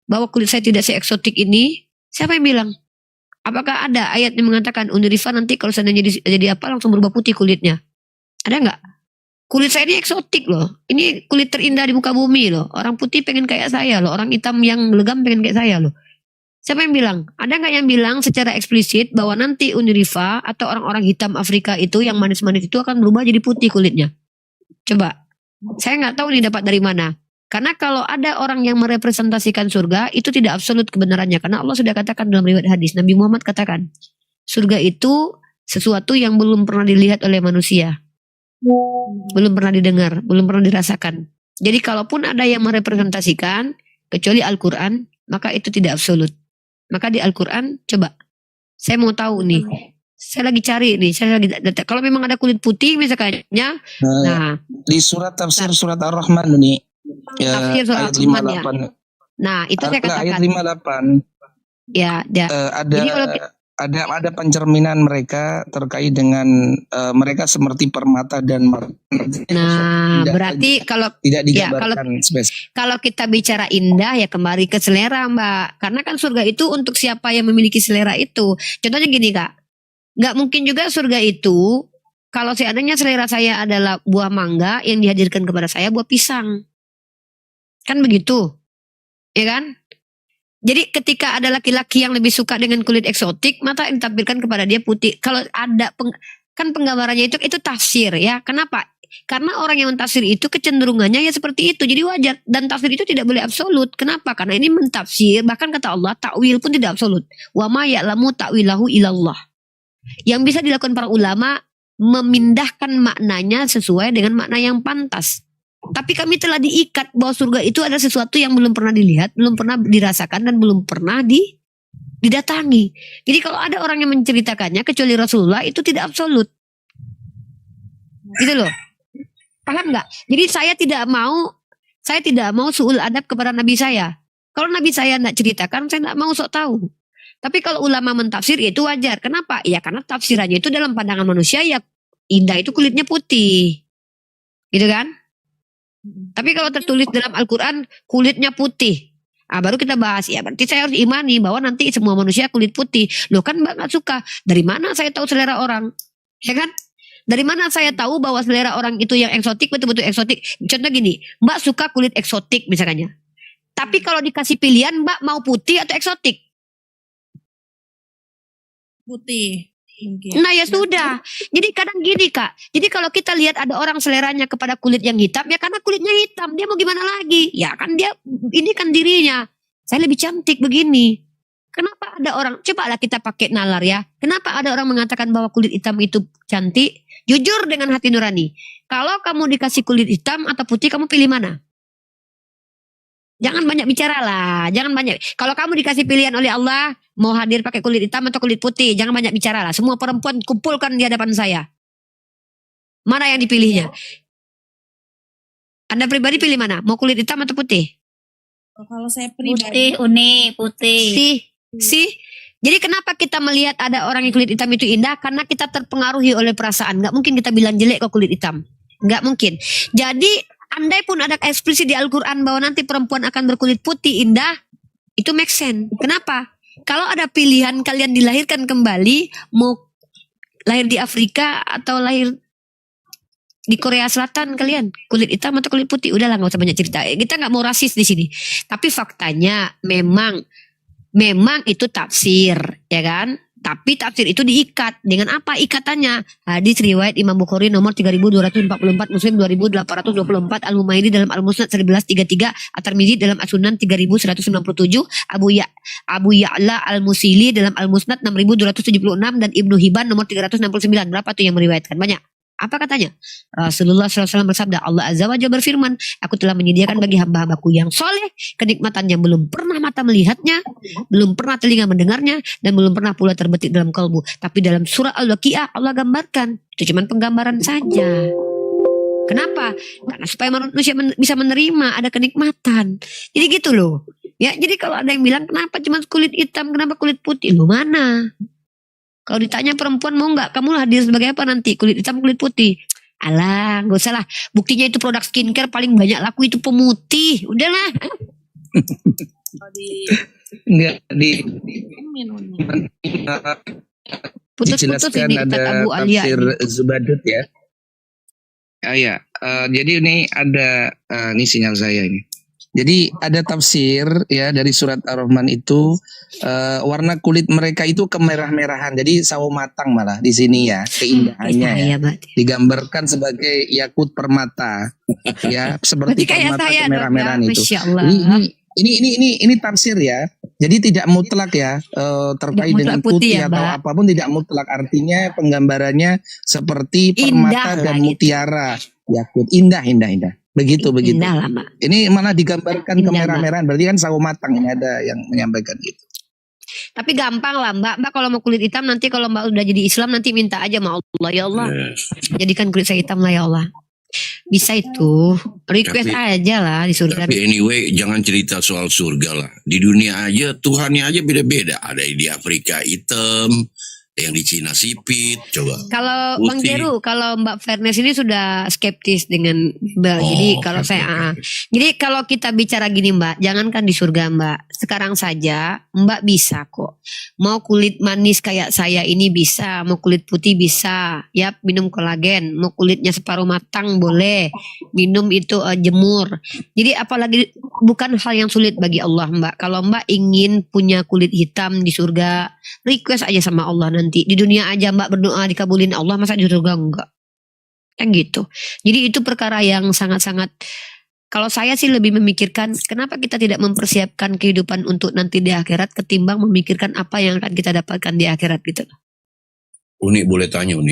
Bahwa kulit saya tidak se-eksotik ini. Siapa yang bilang? Apakah ada ayat yang mengatakan Unirifa nanti kalau seandainya jadi apa langsung berubah putih kulitnya? Ada nggak? Kulit saya ini eksotik loh. Ini kulit terindah di muka bumi loh. Orang putih pengen kayak saya loh. Orang hitam yang legam pengen kayak saya loh. Siapa yang bilang? Ada nggak yang bilang secara eksplisit bahwa nanti Uniriva atau orang-orang hitam Afrika itu yang manis-manis itu akan berubah jadi putih kulitnya? Coba. Saya nggak tahu nih dapat dari mana. Karena kalau ada orang yang merepresentasikan surga, itu tidak absolut kebenarannya. Karena Allah sudah katakan dalam riwayat hadis. Nabi Muhammad katakan, surga itu sesuatu yang belum pernah dilihat oleh manusia. Belum pernah didengar, belum pernah dirasakan. Jadi kalaupun ada yang merepresentasikan, kecuali Al-Quran, maka itu tidak absolut. Maka di Al-Quran, coba. Saya mau tahu nih. Saya lagi cari nih. Kalau memang ada kulit putih misalnya. Nah,
di surat tafsir surat Ar-Rahman nih. Ya,
tafsir surat
ayat
Ar-Rahman ya.
58.
Nah, itu saya katakan.
Ayat 58.
Ya,
jadi kalau ada pencerminan mereka terkait dengan mereka seperti permata dan
berarti kalau
tidak digambarkan
kalau kita bicara indah ya kembali ke selera, Mbak. Karena kan surga itu untuk siapa yang memiliki selera itu. Contohnya gini, Kak. Nggak mungkin juga surga itu kalau seandainya selera saya adalah buah mangga, yang dihadirkan kepada saya buah pisang. Kan begitu. Ya kan? Jadi ketika ada laki-laki yang lebih suka dengan kulit eksotik, maka yang ditampilkan kepada dia putih. Kalau ada kan penggambarannya itu tafsir ya. Kenapa? Karena orang yang mentafsir itu kecenderungannya ya seperti itu. Jadi wajar, dan tafsir itu tidak boleh absolut. Kenapa? Karena ini mentafsir, bahkan kata Allah, takwil pun tidak absolut. Wa ma ya'lamu ta'wilahu ilallah. Yang bisa dilakukan para ulama memindahkan maknanya sesuai dengan makna yang pantas. Tapi kami telah diikat bahwa surga itu adalah sesuatu yang belum pernah dilihat, belum pernah dirasakan, dan belum pernah didatangi. Jadi kalau ada orang yang menceritakannya kecuali Rasulullah, itu tidak absolut. Gitu loh. Paham nggak? Jadi saya tidak mau su'ul adab kepada Nabi saya. Kalau Nabi saya tidak ceritakan, saya tidak mau sok tahu. Tapi kalau ulama mentafsir itu wajar. Kenapa? Ya karena tafsirannya itu dalam pandangan manusia ya indah itu kulitnya putih. Gitu kan? Tapi kalau tertulis dalam Al-Quran kulitnya putih, baru kita bahas ya. Berarti saya harus imani bahwa nanti semua manusia kulit putih. Loh kan Mbak nggak suka. Dari mana saya tahu selera orang? Ya kan? Dari mana saya tahu bahwa selera orang itu yang eksotik betul-betul eksotik? Contoh gini, Mbak suka kulit eksotik misalnya. Tapi kalau dikasih pilihan Mbak mau putih atau eksotik?
Putih. Mungkin.
Nah ya sudah. Jadi kadang gini Kak. Jadi kalau kita lihat ada orang seleranya kepada kulit yang hitam, ya karena kulitnya hitam. Dia mau gimana lagi? Ya kan dia, ini kan dirinya. Saya lebih cantik begini. Kenapa ada orang, cobalah kita pakai nalar ya. Kenapa ada orang mengatakan bahwa kulit hitam itu cantik? Jujur dengan hati nurani. Kalau kamu dikasih kulit hitam atau putih, kamu pilih mana? Jangan banyak bicara lah, jangan banyak. Kalau kamu dikasih pilihan oleh Allah, mau hadir pakai kulit hitam atau kulit putih, jangan banyak bicara lah. Semua perempuan kumpulkan di hadapan saya. Mana yang dipilihnya? Anda pribadi pilih mana? Mau kulit hitam atau putih?
Kalau saya pribadi putih.
Sih. Jadi kenapa kita melihat ada orang yang kulit hitam itu indah? Karena kita terpengaruhi oleh perasaan. Gak mungkin kita bilang jelek kok kulit hitam. Gak mungkin. Jadi andai pun ada eksplisit di Al-Quran bahwa nanti perempuan akan berkulit putih indah, itu make sense. Kenapa? Kalau ada pilihan kalian dilahirkan kembali, mau lahir di Afrika atau lahir di Korea Selatan, kalian kulit hitam atau kulit putih, udahlah nggak usah banyak cerita. Kita nggak mau rasis di sini. Tapi faktanya memang itu tafsir, ya kan? Tapi tafsir itu diikat. Dengan apa ikatannya? Hadis riwayat Imam Bukhari nomor 3244, Muslim 2824, Al-Humaydi dalam Al-Musnad 1133, At-Tirmidzi dalam As-Sunan 3197, Abu Ya'la Al-Musili dalam Al-Musnad 6276, dan Ibnu Hibban nomor 369. Berapa tuh yang meriwayatkan? Banyak. Apa katanya? Rasulullah SAW bersabda, Allah Azza wa Jalla berfirman, aku telah menyediakan bagi hamba-hambaku yang soleh kenikmatan yang belum pernah mata melihatnya, belum pernah telinga mendengarnya, dan belum pernah pula terbetik dalam kalbu. Tapi dalam surah Al-Waqiah Allah gambarkan. Itu cuma penggambaran saja. Kenapa? Karena supaya manusia bisa menerima ada kenikmatan. Jadi gitu loh. Ya, jadi kalau ada yang bilang kenapa cuma kulit hitam, kenapa kulit putih? Lu mana? Kalau ditanya perempuan mau nggak kamu hadir sebagai apa nanti, kulit hitam kulit putih? Alah, nggak usah lah. Buktinya itu produk skincare paling banyak laku itu pemutih. Udahlah.
Dijelaskan
ini
ada
Abu Alia
tafsir Zubadut ya. Oh ya, Jadi ini ada ini sinyal saya ini. Jadi ada tafsir ya dari surat Ar-Rahman itu warna kulit mereka itu kemerah-merahan. Jadi sawo matang malah di sini ya keindahannya ya. Digambarkan sebagai yakut permata ya seperti permata kemerah-merahan itu. Ini tafsir ya. Jadi tidak mutlak ya terkait dengan putih ya, atau apapun tidak mutlak, artinya penggambarannya seperti permata dan mutiara yakut indah. Begitu.
Indah lah, Mbak.
Ini malah digambarkan kemerah-merahan, berarti kan sawo matang, ini ada yang menyampaikan gitu.
Tapi gampang lah Mbak. Mbak kalau mau kulit hitam nanti kalau Mbak udah jadi Islam nanti minta aja sama Allah, ya Allah. Jadikan kulit saya hitam lah ya Allah. Bisa itu. Request aja lah di surga.
Tapi anyway, jangan cerita soal surga lah. Di dunia aja Tuhannya aja beda-beda. Ada yang di Afrika hitam, yang di Cina sipit, coba.
Kalau Bang Jeru, kalau Mbak Fairness ini sudah skeptis dengan Mbak. Jadi kalau jadi kalau kita bicara gini Mbak, jangankan di surga Mbak. Sekarang saja Mbak bisa kok. Mau kulit manis kayak saya ini bisa, mau kulit putih bisa. Ya, minum kolagen. Mau kulitnya separuh matang boleh. Minum itu jemur. Jadi apalagi bukan hal yang sulit bagi Allah Mbak. Kalau Mbak ingin punya kulit hitam di surga, request aja sama Allah nanti. Di dunia aja Mbak berdoa dikabulin Allah, masa di surga enggak? Kan gitu. Jadi itu perkara yang sangat-sangat, kalau saya sih lebih memikirkan kenapa kita tidak mempersiapkan kehidupan untuk nanti di akhirat ketimbang memikirkan apa yang akan kita dapatkan di akhirat gitu.
Uni boleh tanya Uni?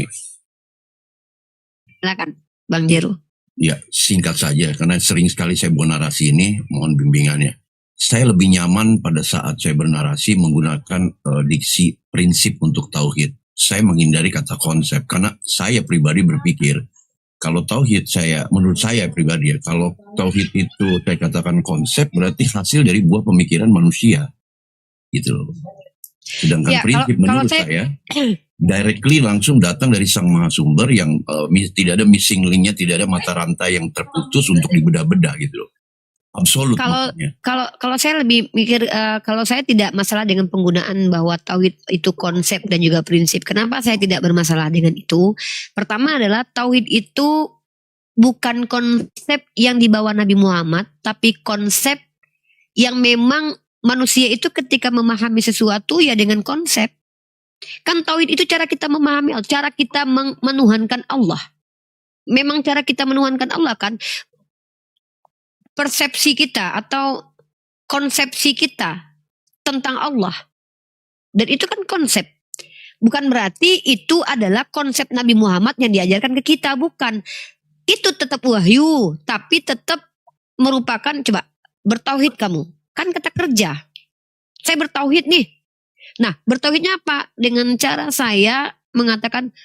Silakan Bang Jeru.
Ya singkat saja karena sering sekali saya buat narasi ini, mohon bimbingannya. Saya lebih nyaman pada saat saya bernarasi menggunakan diksi prinsip untuk tauhid. Saya menghindari kata konsep karena saya pribadi berpikir kalau tauhid menurut saya pribadi ya, kalau tauhid itu saya katakan konsep berarti hasil dari buah pemikiran manusia, gitu loh. Sedangkan ya, prinsip menurut saya directly langsung datang dari Sang Maha Sumber yang tidak ada missing linknya, tidak ada mata rantai yang terputus untuk dibedah-bedah gitu loh. Absolut.
Kalau saya lebih mikir kalau saya tidak masalah dengan penggunaan bahwa tauhid itu konsep dan juga prinsip. Kenapa saya tidak bermasalah dengan itu? Pertama adalah tauhid itu bukan konsep yang dibawa Nabi Muhammad, tapi konsep yang memang manusia itu ketika memahami sesuatu ya dengan konsep. Kan tauhid itu cara kita memahami, cara kita menuhankan Allah. Memang cara kita menuhankan Allah kan. Persepsi kita atau konsepsi kita tentang Allah. Dan itu kan konsep. Bukan berarti itu adalah konsep Nabi Muhammad yang diajarkan ke kita. Bukan. Itu tetap wahyu. Tapi tetap merupakan, coba, bertauhid kamu. Kan kata kerja. Saya bertauhid nih. Nah, bertauhidnya apa? Dengan cara saya mengatakan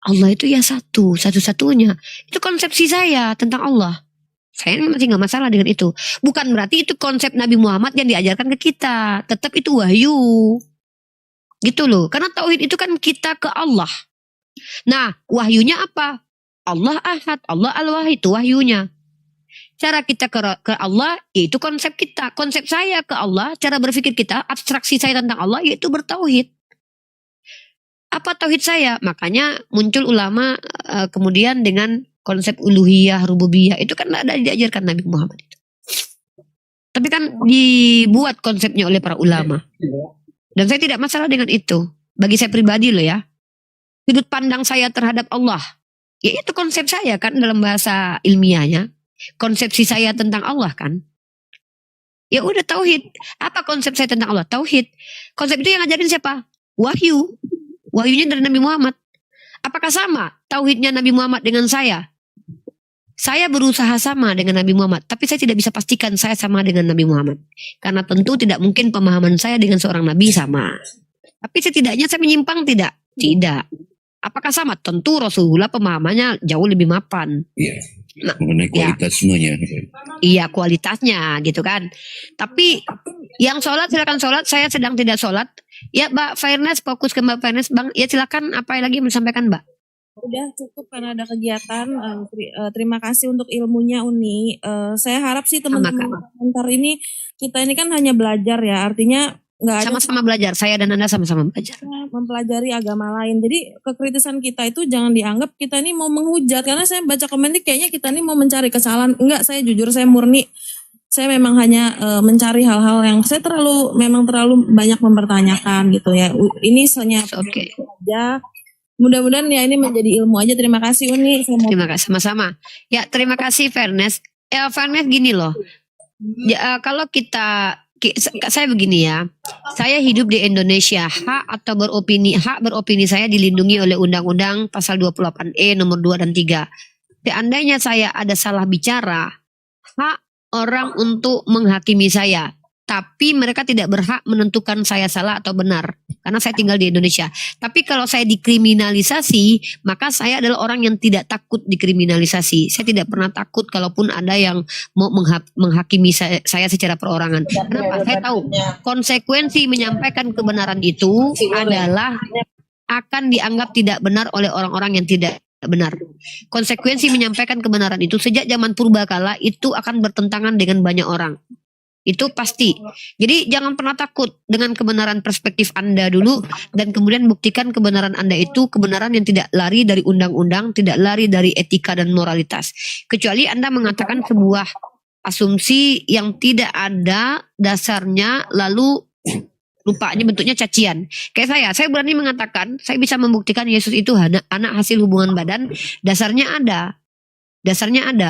Allah itu ya satu, satu-satunya. Itu konsepsi saya tentang Allah. Saya masih nggak masalah dengan itu. Bukan berarti itu konsep Nabi Muhammad yang diajarkan ke kita. Tetap itu wahyu. Gitu loh. Karena tauhid itu kan kita ke Allah. Nah, wahyunya apa? Allah Ahad, Allah Al-Wahid, itu wahyunya. Cara kita ke Allah, yaitu konsep kita. Konsep saya ke Allah, cara berpikir kita, abstraksi saya tentang Allah, yaitu bertauhid. Apa tauhid saya? Makanya muncul ulama kemudian dengan konsep uluhiyah, rububiyah, itu kan ada diajarkan Nabi Muhammad itu. Tapi kan dibuat konsepnya oleh para ulama. Dan saya tidak masalah dengan itu. Bagi saya pribadi loh ya. Sudut pandang saya terhadap Allah, ya itu konsep saya kan dalam bahasa ilmiahnya. Konsepsi saya tentang Allah kan. Ya udah tauhid. Apa konsep saya tentang Allah? Tauhid. Konsep itu yang ngajarin siapa? Wahyu. Wahyunya dari Nabi Muhammad. Apakah sama tauhidnya Nabi Muhammad dengan saya? Saya berusaha sama dengan Nabi Muhammad, tapi saya tidak bisa pastikan saya sama dengan Nabi Muhammad. Karena tentu tidak mungkin pemahaman saya dengan seorang Nabi sama. Tapi setidaknya saya menyimpang tidak? Tidak. Apakah sama? Tentu Rasulullah pemahamannya jauh lebih mapan.
Iya. Nah, mengenai kualitasnya.
Iya, kualitasnya gitu kan. Tapi yang sholat silakan sholat, saya sedang tidak sholat. Ya Mbak Fairness, fokus ke Mbak Fairness. Bang, ya silakan apa lagi yang disampaikan Mbak?
Udah cukup karena ada kegiatan. Terima kasih untuk ilmunya Uni. Saya harap sih teman-teman komentar ini, kita ini kan hanya belajar ya. Artinya nggak ada
Sama-sama belajar. Saya dan Anda sama-sama belajar.
mempelajari agama lain. Jadi kekritisan kita itu jangan dianggap kita ini mau menghujat. Karena saya baca komen ini kayaknya kita ini mau mencari kesalahan. Enggak, saya jujur saya murni. Saya memang hanya mencari hal-hal yang saya terlalu banyak mempertanyakan gitu ya. Ini hanya aja. Mudah-mudahan ya ini menjadi ilmu aja. Terima kasih Uni.
Terima kasih sama-sama. Ya terima kasih Fairness. Fairness gini loh. Kalau saya begini ya, saya hidup di Indonesia, hak beropini saya dilindungi oleh Undang-Undang Pasal 28E nomor 2 dan 3. Seandainya saya ada salah bicara, hak orang untuk menghakimi saya, tapi mereka tidak berhak menentukan saya salah atau benar, karena saya tinggal di Indonesia. Tapi kalau saya dikriminalisasi, maka saya adalah orang yang tidak takut dikriminalisasi. Saya tidak pernah takut kalaupun ada yang mau menghakimi saya secara perorangan. Kenapa? Saya tahu konsekuensi menyampaikan kebenaran itu adalah akan dianggap tidak benar oleh orang-orang yang tidak benar. Konsekuensi menyampaikan kebenaran itu sejak zaman purbakala itu akan bertentangan dengan banyak orang. Itu pasti. Jadi jangan pernah takut dengan kebenaran perspektif Anda dulu, dan kemudian buktikan kebenaran Anda itu kebenaran yang tidak lari dari undang-undang, tidak lari dari etika dan moralitas. Kecuali Anda mengatakan sebuah asumsi yang tidak ada dasarnya, lalu rupanya bentuknya cacian. Kayak saya berani mengatakan saya bisa membuktikan Yesus itu anak hasil hubungan badan. Dasarnya ada,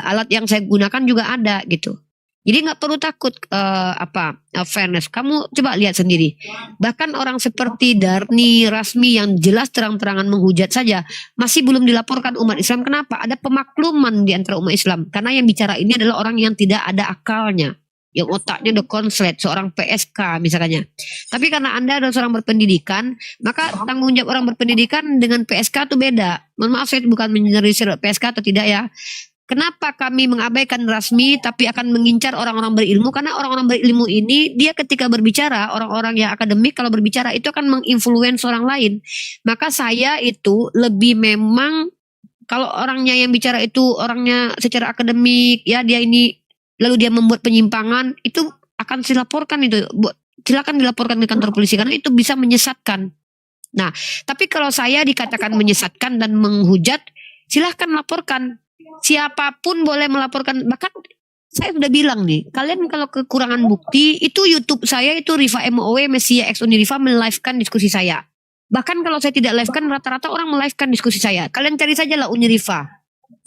alat yang saya gunakan juga ada gitu. Jadi nggak perlu takut Fairness. Kamu coba lihat sendiri. Bahkan orang seperti Darni Rasmi yang jelas terang-terangan menghujat saja masih belum dilaporkan umat Islam. Kenapa? Ada pemakluman di antara umat Islam. Karena yang bicara ini adalah orang yang tidak ada akalnya, yang otaknya udah konslet, seorang PSK misalnya. Tapi karena Anda adalah seorang berpendidikan, maka tanggung jawab orang berpendidikan dengan PSK itu beda. Mohon maaf, saya bukan menyerisir PSK atau tidak ya. Kenapa kami mengabaikan Rasmi tapi akan mengincar orang-orang berilmu? Karena orang-orang berilmu ini dia ketika berbicara, orang-orang yang akademik kalau berbicara itu akan menginfluence orang lain. Maka saya itu lebih memang kalau orangnya yang bicara itu orangnya secara akademik ya, dia ini lalu dia membuat penyimpangan, itu akan dilaporkan itu. Silakan dilaporkan ke kantor polisi karena itu bisa menyesatkan. Nah, tapi kalau saya dikatakan menyesatkan dan menghujat, silahkan laporkan. Siapapun boleh melaporkan. Bahkan saya sudah bilang nih, kalian kalau kekurangan bukti, itu YouTube saya itu Rifa MOW Mesia X Unirifa melivekan diskusi saya. Bahkan kalau saya tidak livekan, rata-rata orang melivekan diskusi saya. Kalian cari saja lah Unirifa.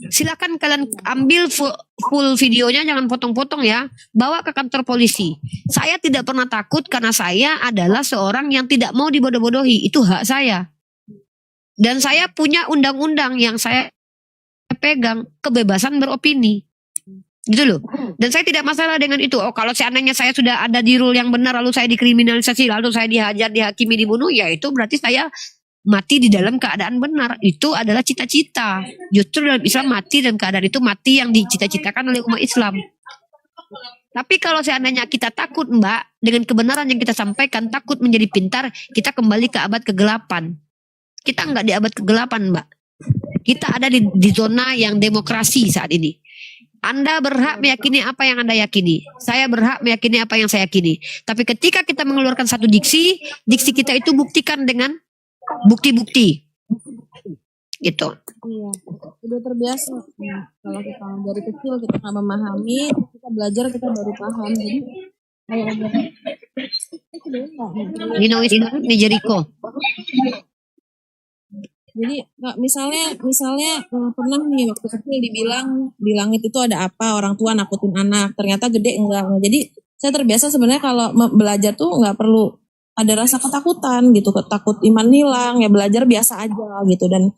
Silakan kalian ambil full videonya, jangan potong-potong ya. Bawa ke kantor polisi. Saya tidak pernah takut karena saya adalah seorang yang tidak mau dibodoh-bodohi. Itu hak saya. Dan saya punya undang-undang yang saya pegang, kebebasan beropini. Gitu loh. Dan saya tidak masalah dengan itu. Oh, kalau seandainya saya sudah ada di rule yang benar lalu saya dikriminalisasi, lalu saya dihajar, dihakimi, dibunuh, ya itu berarti saya mati di dalam keadaan benar. Itu adalah cita-cita. Justru dalam Islam mati dalam keadaan itu mati yang dicita-citakan oleh umat Islam. Tapi kalau seandainya kita takut Mbak, dengan kebenaran yang kita sampaikan, takut menjadi pintar, kita kembali ke abad kegelapan. Kita enggak di abad kegelapan Mbak. Kita ada di zona yang demokrasi saat ini. Anda berhak meyakini apa yang Anda yakini. Saya berhak meyakini apa yang saya yakini. Tapi ketika kita mengeluarkan satu diksi kita itu buktikan dengan bukti-bukti. Gitu.
Iya, udah terbiasa. Kalau kita dari kecil kita nggak memahami, kita belajar kita baru paham. Jadi kayak
ini Jericho.
Jadi misalnya pernah nih waktu kecil dibilang di langit itu ada apa, orang tua nakutin anak, ternyata gede enggak. Jadi saya terbiasa sebenarnya kalau belajar tuh nggak perlu ada rasa ketakutan gitu, takut iman hilang, ya belajar biasa aja gitu. Dan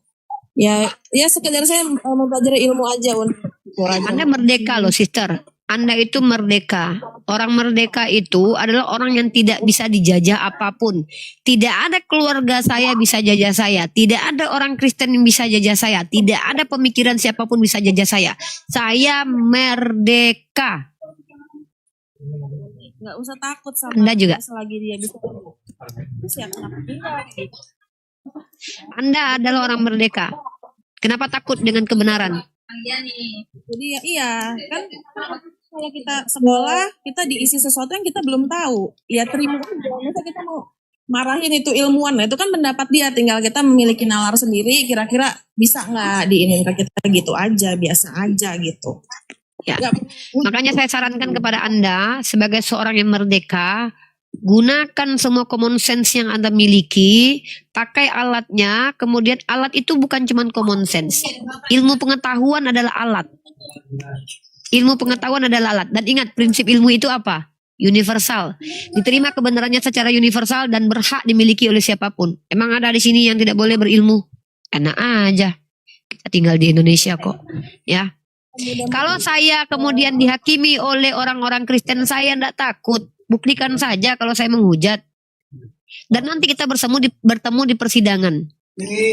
ya sekedar saya mempelajari ilmu aja.
Anda merdeka loh sister. Anda itu merdeka. Orang merdeka itu adalah orang yang tidak bisa dijajah apapun. Tidak ada keluarga saya bisa jajah saya. Tidak ada orang Kristen yang bisa jajah saya. Tidak ada pemikiran siapapun bisa jajah saya. Saya merdeka.
Nggak usah takut sama
Anda juga.
Selagi dia bisa. Terus ya kenapa tidak?
Anda adalah orang merdeka. Kenapa takut dengan kebenaran?
Jadi ya iya kan misalnya kita sekolah, kita diisi sesuatu yang kita belum tahu. Ya terima aja. Masa kita mau marahin itu ilmuwan, nah itu kan pendapat dia. Tinggal kita memiliki nalar sendiri, kira-kira bisa nggak diinin ke kita gitu aja, biasa aja gitu.
Ya. Makanya saya sarankan kepada Anda sebagai seorang yang merdeka, gunakan semua common sense yang Anda miliki, pakai alatnya, kemudian alat itu bukan cuma common sense. Ilmu pengetahuan adalah alat. Ilmu pengetahuan adalah alat. Dan ingat, prinsip ilmu itu apa? Universal. Diterima kebenarannya secara universal dan berhak dimiliki oleh siapapun. Emang ada di sini yang tidak boleh berilmu? Enak aja. Kita tinggal di Indonesia kok. Ya. Kalau saya kemudian dihakimi oleh orang-orang Kristen, saya tidak takut. Buktikan saja kalau saya menghujat. Dan nanti kita bertemu di persidangan.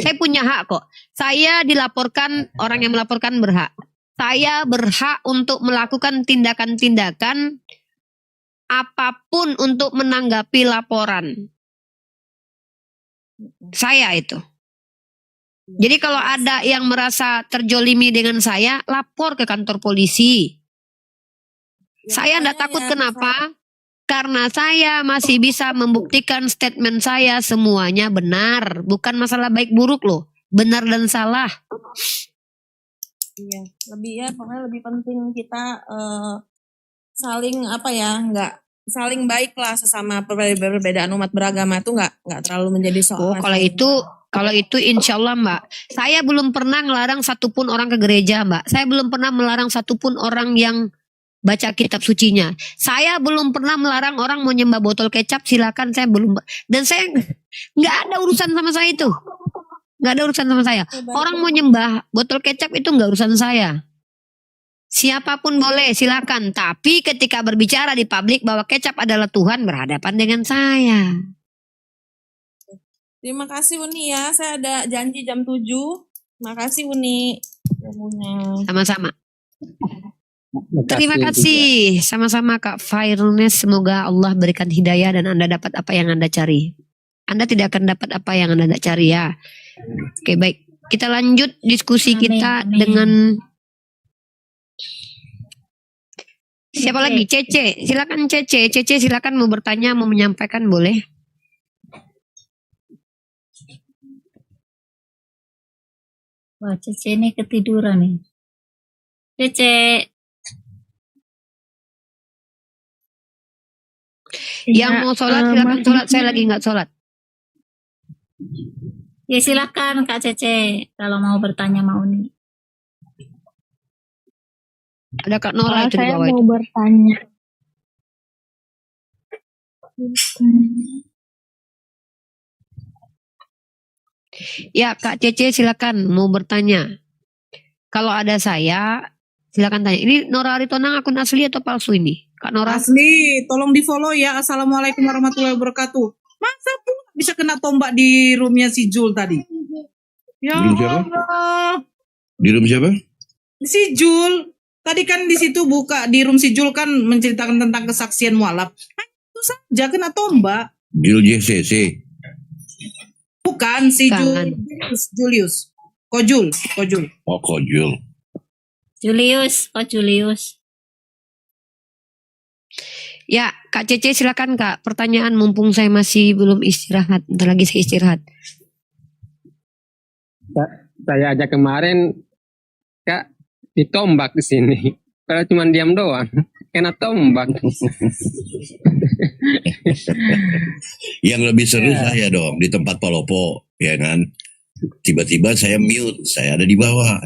Saya punya hak kok. Saya dilaporkan, orang yang melaporkan berhak. Saya berhak untuk melakukan tindakan-tindakan apapun untuk menanggapi laporan. Saya itu. Jadi kalau ada yang merasa terjolimi dengan saya, lapor ke kantor polisi. Saya tidak takut, kenapa? Karena saya masih bisa membuktikan statement saya semuanya benar. Bukan masalah baik buruk loh. Benar dan salah.
Iya, pokoknya lebih penting kita saling nggak saling baik lah sesama perbedaan umat beragama itu nggak terlalu menjadi soal.
Kalau itu insya Allah Mbak, saya belum pernah melarang satupun orang ke gereja Mbak. Saya belum pernah melarang satupun orang yang baca kitab sucinya. Saya belum pernah melarang orang mau nyembah botol kecap, silakan, saya belum. Dan saya nggak ada urusan sama saya itu. Nggak ada urusan sama saya. Orang mau nyembah botol kecap itu nggak urusan saya. Siapapun boleh, silakan. Tapi ketika berbicara di publik bahwa kecap adalah Tuhan, berhadapan dengan saya.
Terima kasih Uni ya. Saya ada janji jam 7. Makasih Uni.
Sama-sama. Terima kasih. Sama-sama Kak Fairulnes. Semoga Allah berikan hidayah dan Anda dapat apa yang Anda cari. Anda tidak akan dapat apa yang Anda tidak cari ya. Oke, baik. Kita lanjut diskusi kita dengan siapa lagi? Cece. Silakan Cece. Cece silakan mau bertanya, mau menyampaikan, boleh?
Wah, Cece ini ketiduran nih. Cece.
Yang mau sholat silakan sholat. Saya lagi nggak sholat.
Ya silakan Kak Cece kalau mau bertanya mau nih.
Ada Kak Nora itu di
Saya
bawah
mau
itu.
bertanya.
Ya Kak Cece silakan mau bertanya. Kalau ada saya silakan tanya. Ini Nora Aritonang akun asli atau palsu ini? Kak Nora?
Asli, tolong di follow ya. Assalamualaikum warahmatullahi wabarakatuh. Masa pun bisa kena tombak di roomnya si Jul tadi? Ya
Di room siapa?
Allah.
Di room siapa?
Si Jul. Tadi kan di situ buka di room si Jul kan menceritakan tentang kesaksian mualaf. Itu saja kena tombak.
Jul JCC.
Bukan si Julius. Kojul.
Oh, Kojul.
Julius.
Ya Kak Cece silakan Kak. Pertanyaan mumpung saya masih belum istirahat. Bentar lagi saya istirahat.
Saya aja kemarin Kak ditombak di sini. Kalau cuma diam doang, kena tombak.
Yang lebih seru saya dong di tempat Palopo, ya kan? Tiba-tiba saya mute, saya ada di bawah,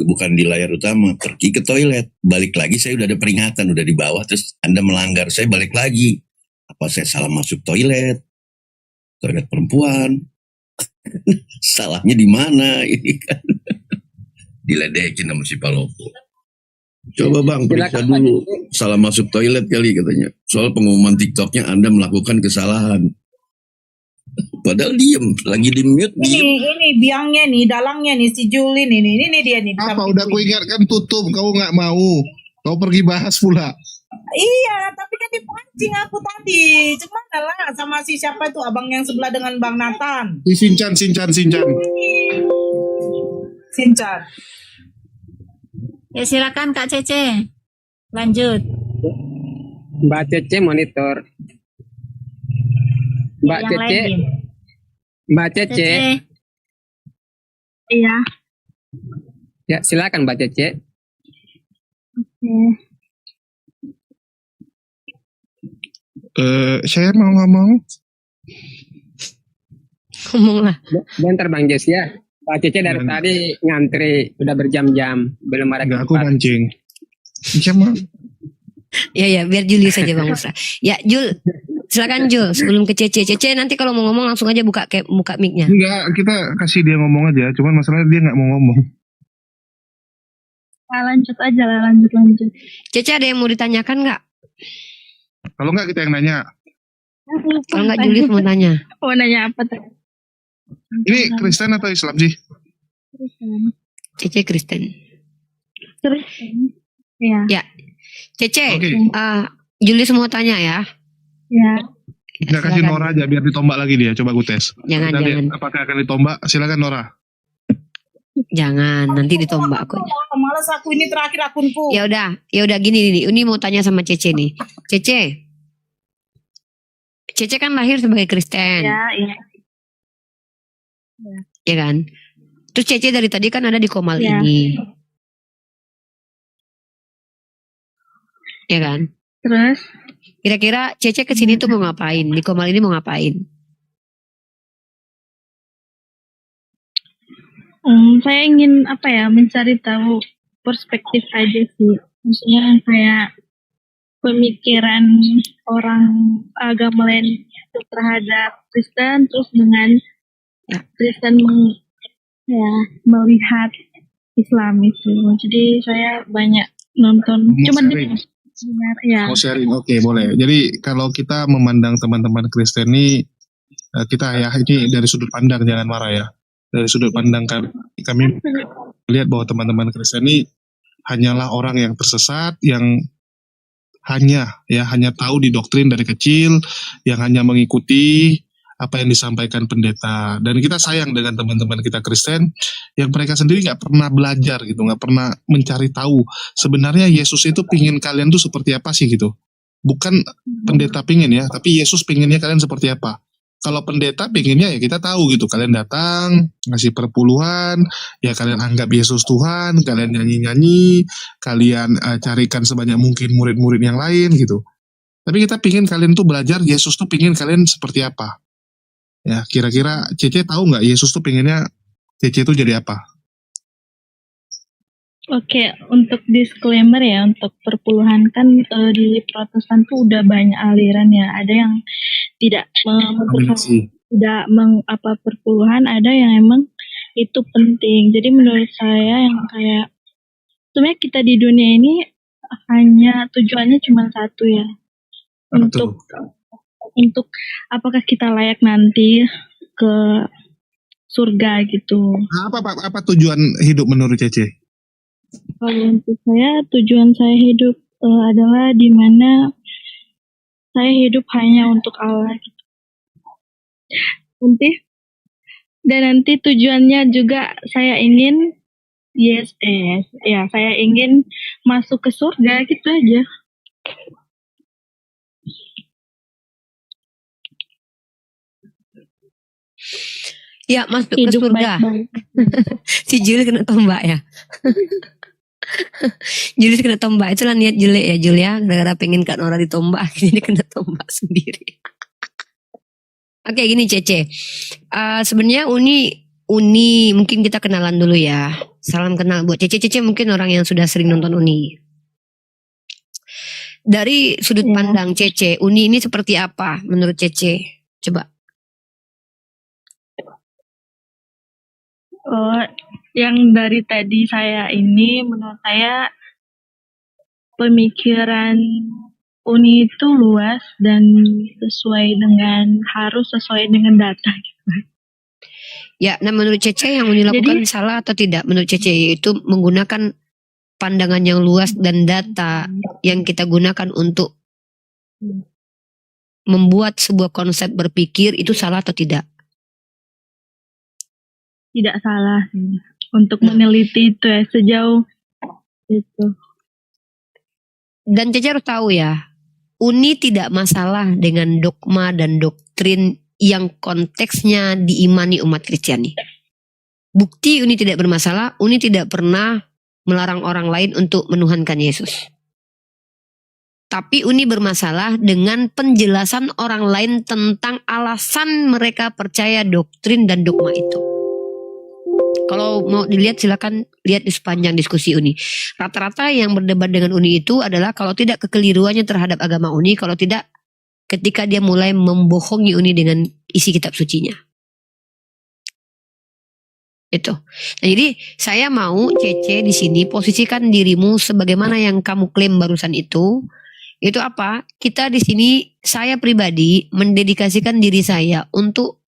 bukan di layar utama, pergi ke toilet, balik lagi saya udah ada peringatan, udah di bawah, terus Anda melanggar, saya balik lagi. Apa saya salah masuk toilet perempuan? Salahnya di mana ini kan? Diledekin sama si Palopo. Coba Bang, periksa dulu. Salah masuk toilet kali katanya. Soal pengumuman TikToknya Anda melakukan kesalahan. Padahal diem, lagi di mute.
Ini biangnya nih, dalangnya nih si Jul ini dia nih.
Apa udah aku ingatkan tutup, kau nggak mau. Kau pergi bahas pula.
Iya, tapi kan dipancing aku tadi. Cuma lah sama si siapa itu abang yang sebelah dengan Bang Nathan.
Si Sincan.
Ya silakan Kak Cece. Lanjut.
Mbak Cece monitor. Mbak
Yang
Cece.
lain.
Mbak Cece.
Iya.
Ya, silakan Mbak Cece.
Oke.
Saya mau ngomong.
Ngomonglah.
Bentar Bang Jess ya. Mbak Cece dari tadi ngantri udah berjam-jam belum ada
Enggak, aku
tempat.
mancing. Siapa?
Ya biar Juli saja Bang Musra. Ya Jul, silakan Jul sebelum ke Cece. Cece nanti kalau mau ngomong langsung aja buka mic-nya.
Enggak, kita kasih dia ngomong aja. Cuman masalahnya dia nggak mau ngomong.
Lanjut aja lah, lanjut.
Cece ada yang mau ditanyakan nggak?
Kalau nggak kita yang nanya.
Kalau nggak Juli mau tanya.
Mau nanya apa tuh?
Ini Kristen atau Islam sih?
Kristen.
Cece Kristen.
Iya.
Ya. Cece,
Oke.
Juli semua tanya ya.
Ya.
Nggak kasih
Silakan.
Nora aja biar ditombak lagi dia. Coba gue tes.
Jangan,
Kita lihat
jangan.
apakah akan ditombak? Silakan Nora.
Jangan, nanti ditombak aku.
Malas aku ini terakhir akunku.
Ya udah gini nih. Ini mau tanya sama Cece nih. Cece kan lahir sebagai Kristen,
Iya.
ya kan? Terus Cece dari tadi kan ada di Komal
Ya.
ini, ya kan?
Terus?
Kira-kira Cece kesini tuh mau ngapain? Di Komal ini mau ngapain?
Saya ingin mencari tahu perspektif aja sih. Maksudnya kayak pemikiran orang agama lain terhadap Kristen, terus dengan Kristen melihat Islam itu. Jadi saya banyak nonton. Cuma
Mau sharing, oke boleh. Jadi kalau kita memandang teman-teman Kristen ini, kita ya ini dari sudut pandang, jangan marah ya. Dari sudut pandang kami melihat bahwa teman-teman Kristen ini hanyalah orang yang tersesat, yang hanya tahu di doktrin dari kecil, yang hanya mengikuti apa yang disampaikan pendeta. Dan kita sayang dengan teman-teman kita Kristen yang mereka sendiri nggak pernah belajar gitu, nggak pernah mencari tahu sebenarnya Yesus itu pingin kalian tuh seperti apa sih gitu. Bukan pendeta pingin ya, tapi Yesus pinginnya kalian seperti apa. Kalau pendeta pinginnya ya kita tahu gitu, kalian datang ngasih perpuluhan, ya kalian anggap Yesus Tuhan, kalian nyanyi-nyanyi, kalian carikan sebanyak mungkin murid-murid yang lain gitu. Tapi kita pingin kalian tuh belajar Yesus tuh pingin kalian seperti apa. Ya kira-kira Cece tahu nggak Yesus tuh pinginnya Cece tuh jadi apa?
Oke, untuk disclaimer ya, untuk perpuluhan kan di Protestan tuh udah banyak aliran ya. Ada yang tidak perpuluhan, ada yang emang itu penting. Jadi menurut saya yang kayak sebenarnya kita di dunia ini hanya tujuannya cuma satu ya, untuk apakah kita layak nanti ke surga gitu.
Apa tujuan hidup menurut Cece?
Kalau untuk saya, tujuan saya hidup adalah di mana saya hidup hanya untuk Allah gitu. Nanti tujuannya juga saya ingin saya ingin masuk ke surga gitu aja.
Ya masuk ke surga. Si Juli kena tombak ya. Juli kena tombak, itulah niat jelek ya Juli ya. Gara-gara pengen Kak Nora ditombak, akhirnya dia kena tombak sendiri. Oke gini Cece, sebenarnya Uni mungkin kita kenalan dulu ya. Salam kenal buat Cece mungkin orang yang sudah sering nonton Uni. Dari sudut pandang Cece, Uni ini seperti apa menurut Cece? Coba.
Yang dari tadi saya ini, menurut saya pemikiran Uni itu luas dan harus sesuai dengan data gitu.
Ya, nah menurut Cece yang Uni lakukan salah atau tidak? Menurut Cece itu menggunakan pandangan yang luas dan data yang kita gunakan untuk membuat sebuah konsep berpikir itu salah atau tidak?
Tidak salah untuk meneliti itu ya sejauh itu.
Dan Cece harus tahu ya, Uni tidak masalah dengan dogma dan doktrin yang konteksnya diimani umat Kristiani. Bukti Uni tidak bermasalah, Uni tidak pernah melarang orang lain untuk menuhankan Yesus. Tapi Uni bermasalah dengan penjelasan orang lain tentang alasan mereka percaya doktrin dan dogma itu. Kalau mau dilihat silakan lihat di sepanjang diskusi Uni. Rata-rata yang berdebat dengan Uni itu adalah kalau tidak kekeliruannya terhadap agama Uni, kalau tidak ketika dia mulai membohongi Uni dengan isi kitab sucinya. Itu. Nah, jadi saya mau Cece di sini posisikan dirimu sebagaimana yang kamu klaim barusan itu. Itu apa? Kita di sini, saya pribadi mendedikasikan diri saya untuk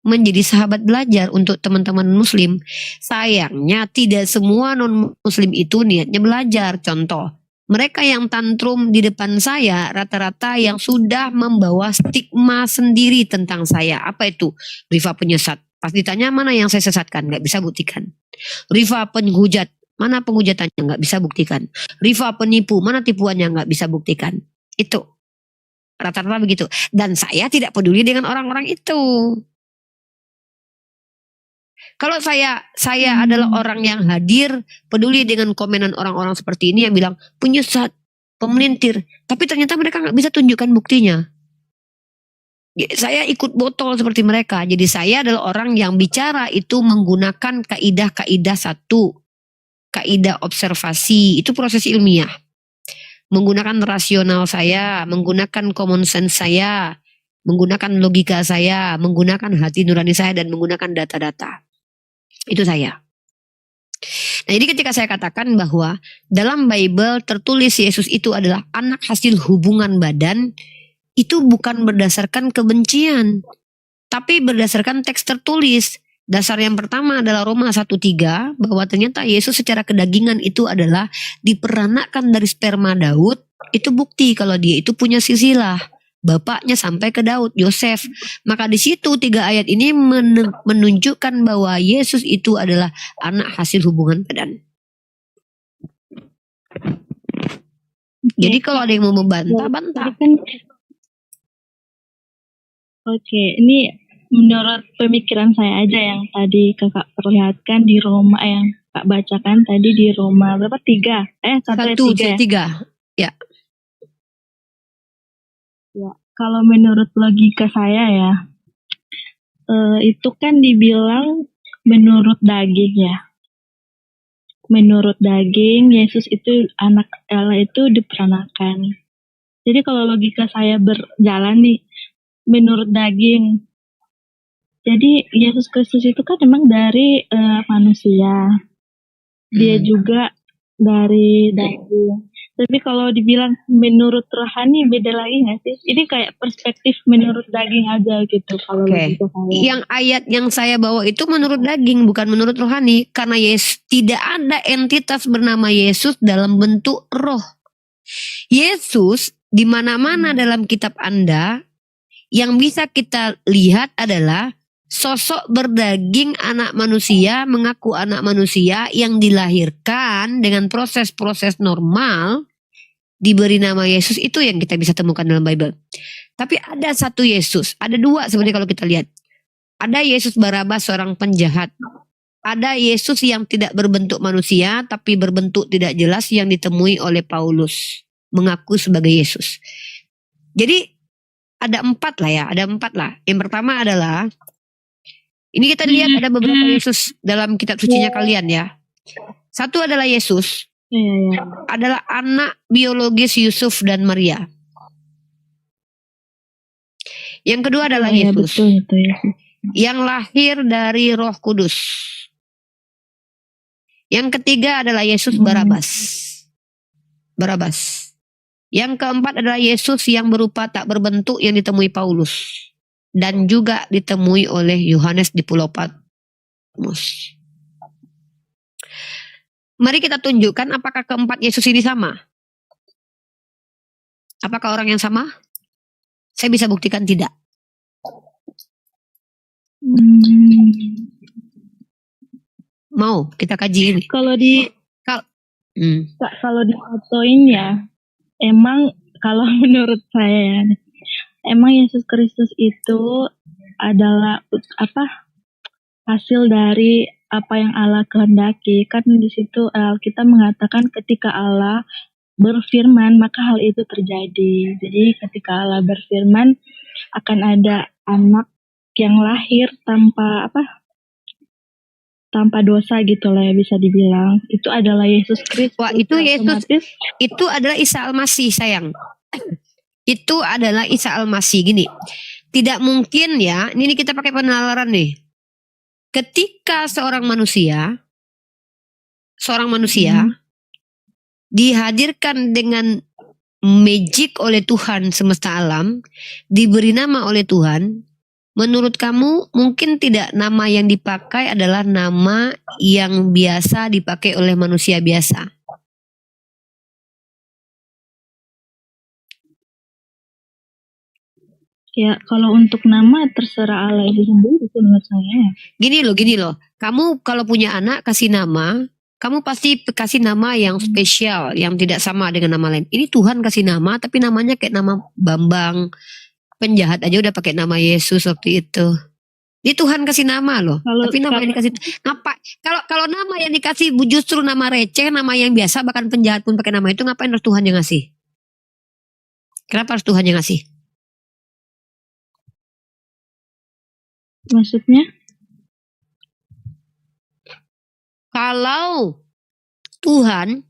menjadi sahabat belajar untuk teman-teman muslim. Sayangnya tidak semua non-muslim itu niatnya belajar. Contoh, mereka yang tantrum di depan saya rata-rata yang sudah membawa stigma sendiri tentang saya. Apa itu? Rifa penyesat. Pas ditanya mana yang saya sesatkan, nggak bisa buktikan. Rifa penghujat. Mana pengujatannya nggak bisa buktikan. Rifa penipu, mana tipuannya nggak bisa buktikan. Itu rata-rata begitu. Dan saya tidak peduli dengan orang-orang itu. Kalau saya adalah orang yang hadir, peduli dengan komenan orang-orang seperti ini yang bilang penyesat, pemelintir, tapi ternyata mereka nggak bisa tunjukkan buktinya. Saya ikut botol seperti mereka. Jadi saya adalah orang yang bicara itu menggunakan kaidah-kaidah satu. Kaidah observasi, itu proses ilmiah. Menggunakan rasional saya, menggunakan common sense saya, menggunakan logika saya, menggunakan hati nurani saya, dan menggunakan data-data. Itu saya. Nah, jadi ketika saya katakan bahwa dalam Bible tertulis Yesus itu adalah anak hasil hubungan badan, itu bukan berdasarkan kebencian, tapi berdasarkan teks tertulis. Dasar yang pertama adalah Roma 1:3 bahwa ternyata Yesus secara kedagingan itu adalah diperanakkan dari sperma Daud. Itu bukti kalau dia itu punya silsilah. Bapaknya sampai ke Daud, Yosef. Maka di situ 3 ayat ini menunjukkan bahwa Yesus itu adalah anak hasil hubungan badan. Jadi kalau ada yang mau membantah, bantah.
Oke, ini menurut pemikiran saya aja yang tadi kakak perlihatkan di Roma, yang kak bacakan tadi di Roma berapa 3? 1:3
ya.
Ya, kalau menurut logika saya ya, itu kan dibilang menurut daging ya. Menurut daging, Yesus itu anak Allah itu diperanakan. Jadi kalau logika saya berjalan nih, menurut daging, jadi Yesus Kristus itu kan memang dari manusia. Dia juga dari daging. Tapi kalau dibilang menurut rohani beda lagi nggak sih? Ini kayak perspektif menurut daging aja gitu. Kalau logika saya.
Yang ayat yang saya bawa itu menurut daging, bukan menurut rohani. Karena tidak ada entitas bernama Yesus dalam bentuk roh. Yesus di mana-mana dalam kitab Anda yang bisa kita lihat adalah sosok berdaging anak manusia, mengaku anak manusia yang dilahirkan dengan proses-proses normal, diberi nama Yesus. Itu yang kita bisa temukan dalam Bible. Tapi ada satu Yesus, ada 2 sebenarnya kalau kita lihat. Ada Yesus Barabas, seorang penjahat. Ada Yesus yang tidak berbentuk manusia tapi berbentuk tidak jelas yang ditemui oleh Paulus, mengaku sebagai Yesus. Jadi ada 4 lah ya, ada 4 lah. Yang pertama adalah, ini kita lihat ada beberapa Yesus dalam kitab sucinya kalian ya. Satu adalah Yesus, adalah anak biologis Yusuf dan Maria. Yang kedua adalah Yesus, yang lahir dari Roh Kudus. Yang ketiga adalah Yesus Barabas. Yang keempat adalah Yesus yang berupa tak berbentuk yang ditemui Paulus. Dan juga ditemui oleh Yohanes di Pulau Patmos. Mari kita tunjukkan apakah keempat Yesus ini sama. Apakah orang yang sama? Saya bisa buktikan tidak. Mau kita kaji ini?
Kalau di fotoin ya, emang kalau menurut saya emang Yesus Kristus itu adalah hasil dari apa yang Allah kehendaki. Kan di situ kita mengatakan ketika Allah berfirman maka hal itu terjadi. Jadi ketika Allah berfirman akan ada anak yang lahir tanpa dosa gitu lah ya, bisa dibilang. Itu adalah Yesus Kristus.
Wah, itu Yesus. Itu adalah Isa Al-Masih, sayang. Itu adalah Isa Al-Masih. Gini, tidak mungkin ya, ini kita pakai penalaran nih. Ketika seorang manusia dihadirkan dengan magic oleh Tuhan semesta alam, diberi nama oleh Tuhan, menurut kamu mungkin tidak nama yang dipakai adalah nama yang biasa dipakai oleh manusia biasa?
Ya, kalau untuk nama terserah Allah itu sendiri sih menurut saya.
Gini loh. Kamu kalau punya anak kasih nama, kamu pasti kasih nama yang spesial, yang tidak sama dengan nama lain. Ini Tuhan kasih nama, tapi namanya kayak nama Bambang. Penjahat aja udah pakai nama Yesus waktu itu. Ini Tuhan kasih nama loh. Tapi nama yang dikasih ngapa? Kalau nama yang dikasih justru nama receh, nama yang biasa, bahkan penjahat pun pakai nama itu, ngapain harus Tuhan yang ngasih? Kenapa harus Tuhan yang ngasih?
Maksudnya?
Kalau Tuhan